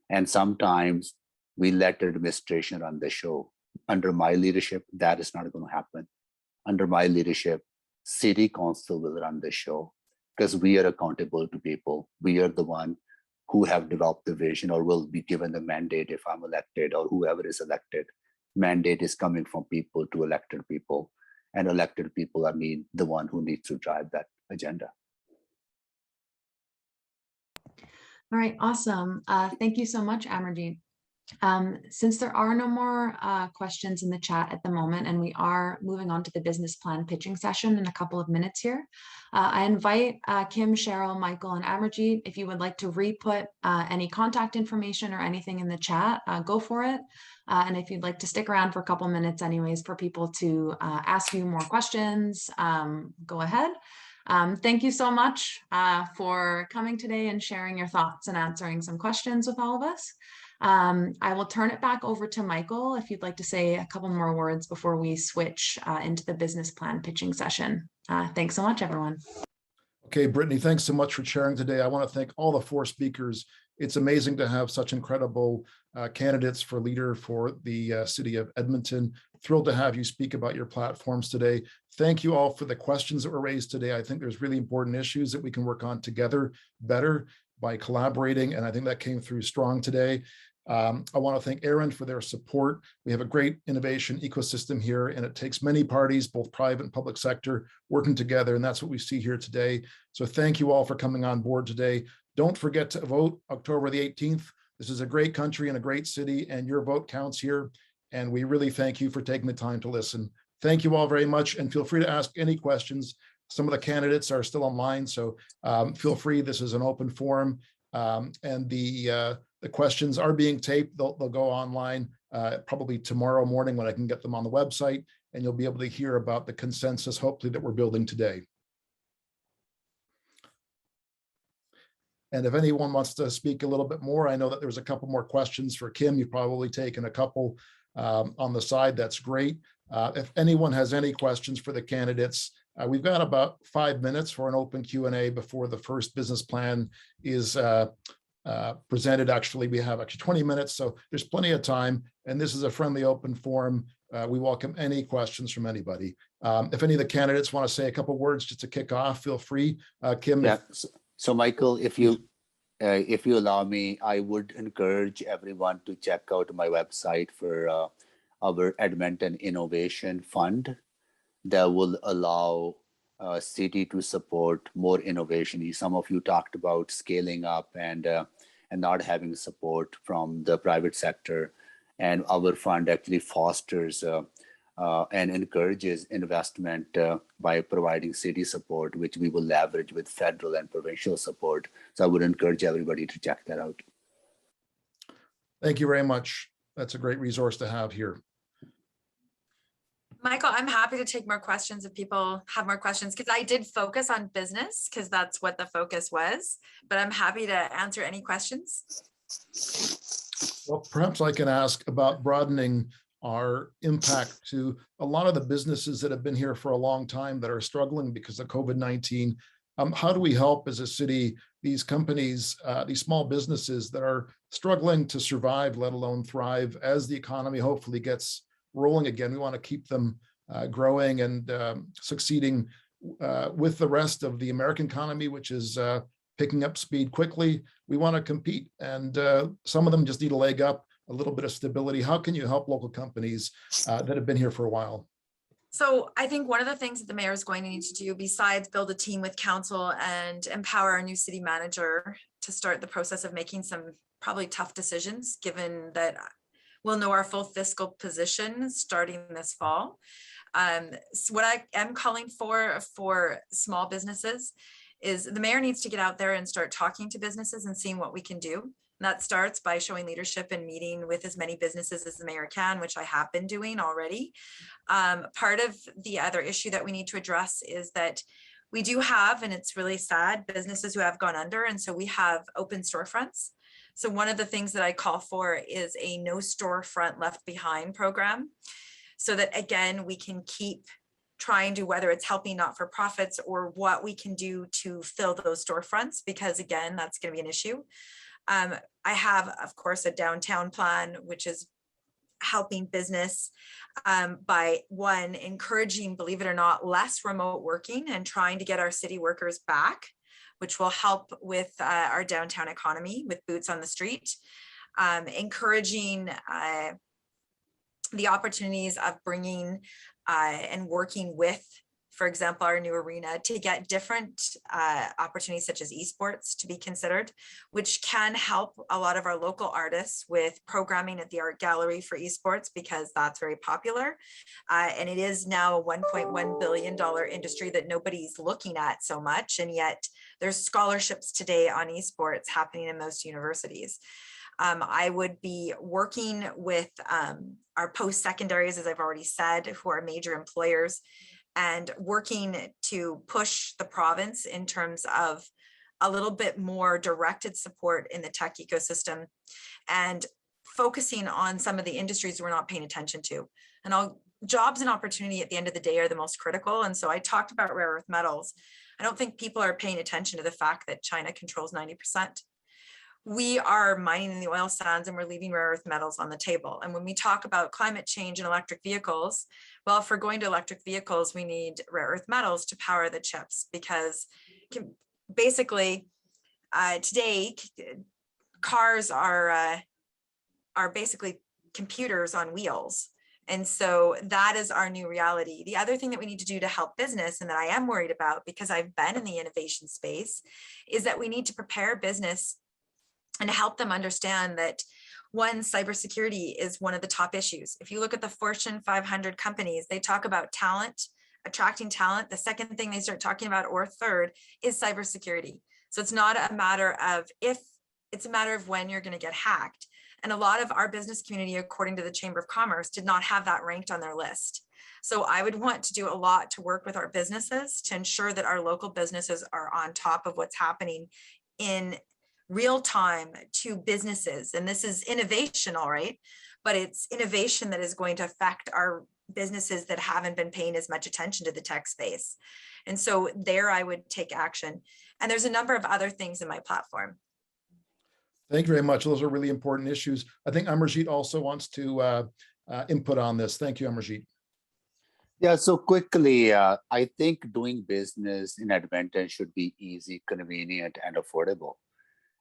And sometimes we let administration run the show. Under my leadership, that is not going to happen. Under my leadership, city council will run the show, because we are accountable to people. We are the one who have developed the vision or will be given the mandate if I'm elected or whoever is elected. Mandate is coming from people to elected people, and elected people are the one who needs to drive that agenda. All right, awesome. Thank you so much, Amarjeet. Since there are no more questions in the chat at the moment, and we are moving on to the business plan pitching session in a couple of minutes here, I invite Kim, Cheryl, Michael, and Amarjeet, if you would like to re-put any contact information or anything in the chat, go for it. And if you'd like to stick around for a couple minutes anyways for people to ask you more questions, go ahead. Thank you so much for coming today and sharing your thoughts and answering some questions with all of us. I will turn it back over to Michael if you'd like to say a couple more words before we switch into the business plan pitching session. Thanks so much, everyone. Okay, Brittany, thanks so much for sharing today. I want to thank all the 4 speakers. It's amazing to have such incredible candidates for leader for the city of Edmonton. Thrilled to have you speak about your platforms today. Thank you all for the questions that were raised today. I think there's really important issues that we can work on together better by collaborating, and I think that came through strong today. I want to thank Aaron for their support. We have a great innovation ecosystem here, and it takes many parties, both private and public sector, working together, and that's what we see here today. So thank you all for coming on board today. Don't forget to vote October the 18th. This is a great country and a great city, and your vote counts here, and we really thank you for taking the time to listen. Thank you all very much, and feel free to ask any questions. Some of the candidates are still online, so feel free. This is an open forum, and the questions are being taped. They'll go online probably tomorrow morning when I can get them on the website, and you'll be able to hear about the consensus, hopefully, that we're building today. And if anyone wants to speak a little bit more, I know that there's a couple more questions for Kim. You've probably taken a couple on the side. That's great. If anyone has any questions for the candidates, we've got about 5 minutes for an open Q&A before the first business plan is presented. Actually, we have 20 minutes, so there's plenty of time. And this is a friendly open forum We welcome any questions from anybody. If any of the candidates want to say a couple words just to kick off, feel free. Kim. Yeah. So Michael, if you allow me, I would encourage everyone to check out my website for our Edmonton Innovation Fund that will allow city to support more innovation. Some of you talked about scaling up and not having support from the private sector, and our fund actually fosters and encourages investment by providing city support, which we will leverage with federal and provincial support. So I would encourage everybody to check that out. Thank you very much. That's a great resource to have here. Michael, I'm happy to take more questions if people have more questions, because I did focus on business because that's what the focus was, but I'm happy to answer any questions. Well, perhaps I can ask about broadening our impact to a lot of the businesses that have been here for a long time that are struggling because of COVID-19. How do we help as a city these companies, these small businesses that are struggling to survive, let alone thrive, as the economy hopefully gets rolling again? We want to keep them growing and succeeding with the rest of the American economy, which is picking up speed quickly. We want to compete, and some of them just need a leg up, a little bit of stability. How can you help local companies that have been here for a while? So I think one of the things that the mayor is going to need to do, besides build a team with council and empower our new city manager to start the process of making some probably tough decisions, given that we'll know our full fiscal position starting this fall. So what I am calling for small businesses is the mayor needs to get out there and start talking to businesses and seeing what we can do. And that starts by showing leadership and meeting with as many businesses as the mayor can, which I have been doing already. Part of the other issue that we need to address is that we do have, and it's really sad, businesses who have gone under. And so we have open storefronts. So one of the things that I call for is a no storefront left behind program, so that again, we can keep trying to, whether it's helping not-for-profits or what we can do to fill those storefronts, because again, that's going to be an issue. I have, of course, a downtown plan, which is helping business by one, encouraging, believe it or not, less remote working and trying to get our city workers back, which will help with our downtown economy with boots on the street. Encouraging the opportunities of bringing and working with, for example, our new arena, to get different opportunities such as esports to be considered, which can help a lot of our local artists with programming at the art gallery for esports, because that's very popular. And it is now a $1.1 billion industry that nobody's looking at so much. And yet there's scholarships today on esports happening in most universities. I would be working with our post-secondaries, as I've already said, who are major employers, and working to push the province in terms of a little bit more directed support in the tech ecosystem, and focusing on some of the industries we're not paying attention to. And jobs and opportunity at the end of the day are the most critical. And so I talked about rare earth metals. I don't think people are paying attention to the fact that China controls 90%. We are mining in the oil sands and we're leaving rare earth metals on the table. And when we talk about climate change and electric vehicles, well, if we're going to electric vehicles, we need rare earth metals to power the chips, because basically today cars are basically computers on wheels. And so that is our new reality. The other thing that we need to do to help business, and that I am worried about because I've been in the innovation space, is that we need to prepare business and help them understand that, one, cybersecurity is one of the top issues. If you look at the Fortune 500 companies, they talk about talent, attracting talent. The second thing they start talking about, or third, is cybersecurity. So it's not a matter of if, it's a matter of when you're going to get hacked. And a lot of our business community, according to the Chamber of Commerce, did not have that ranked on their list. So I would want to do a lot to work with our businesses to ensure that our local businesses are on top of what's happening in real time to businesses. And this is innovation, all right, but it's innovation that is going to affect our businesses that haven't been paying as much attention to the tech space. And so there I would take action. And there's a number of other things in my platform. Thank you very much. Those are really important issues. I think Amarjeet also wants to input on this. Thank you, Amarjeet. Yeah, so quickly, I think doing business in Edmonton should be easy, convenient, and affordable.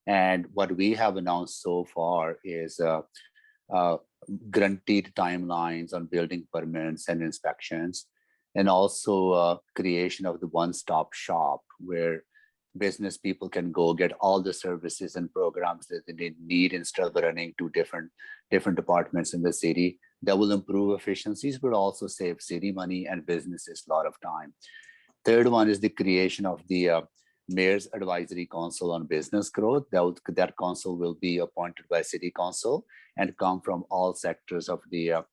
And what we have announced so far is guaranteed timelines on building permits and inspections, and also creation of the one-stop shop where business people can go get all the services and programs that they need instead of running to different departments in the city. That will improve efficiencies, but also save city money and businesses a lot of time. Third one is the creation of the Mayor's Advisory Council on Business Growth. That council will be appointed by City Council and come from all sectors of the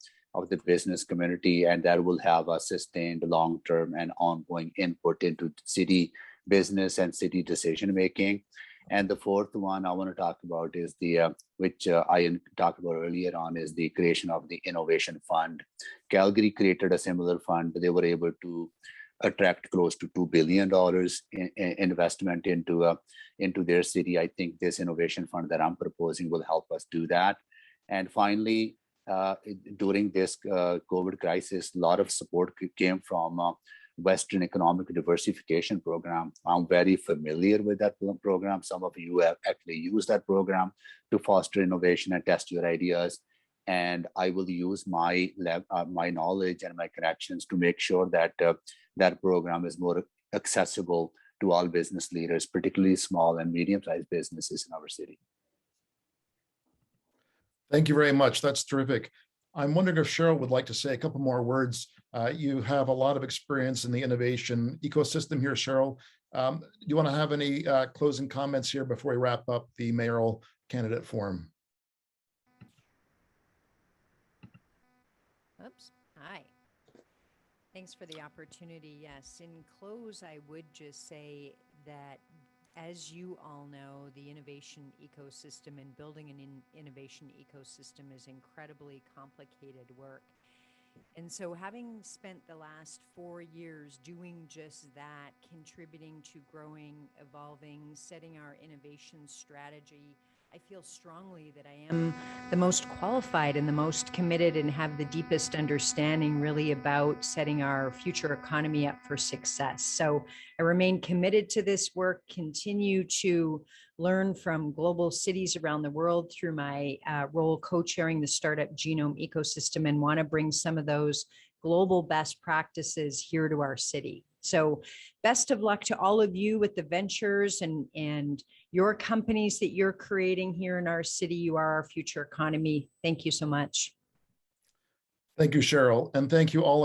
business community, and that will have a sustained long-term and ongoing input into city business and city decision making. And the fourth one I want to talk about is which I talked about earlier on, is the creation of the Innovation Fund. Calgary created a similar fund. They were able to attract close to $2 billion in investment into their city. I think this innovation fund that I'm proposing will help us do that. And finally, during this COVID crisis, a lot of support came from Western Economic Diversification Program. I'm very familiar with that program. Some of you have actually used that program to foster innovation and test your ideas. And I will use my knowledge and my connections to make sure that that program is more accessible to all business leaders, particularly small and medium-sized businesses in our city. Thank you very much. That's terrific. I'm wondering if Cheryll would like to say a couple more words. You have a lot of experience in the innovation ecosystem here, Cheryll. Do you want to have any closing comments here before we wrap up the Mayoral Candidate Forum? Oops. Hi. Thanks for the opportunity. Yes, in close, I would just say that, as you all know, the innovation ecosystem and building an innovation ecosystem is incredibly complicated work. And so having spent the last 4 years doing just that, contributing to growing, evolving, setting our innovation strategy, I feel strongly that I am the most qualified and the most committed and have the deepest understanding really about setting our future economy up for success. So I remain committed to this work, continue to learn from global cities around the world through my role co-chairing the startup Genome ecosystem, and want to bring some of those global best practices here to our city. So best of luck to all of you with the ventures and your companies that you're creating here in our city. You are our future economy. Thank you so much. Thank you, Cheryll. And thank you all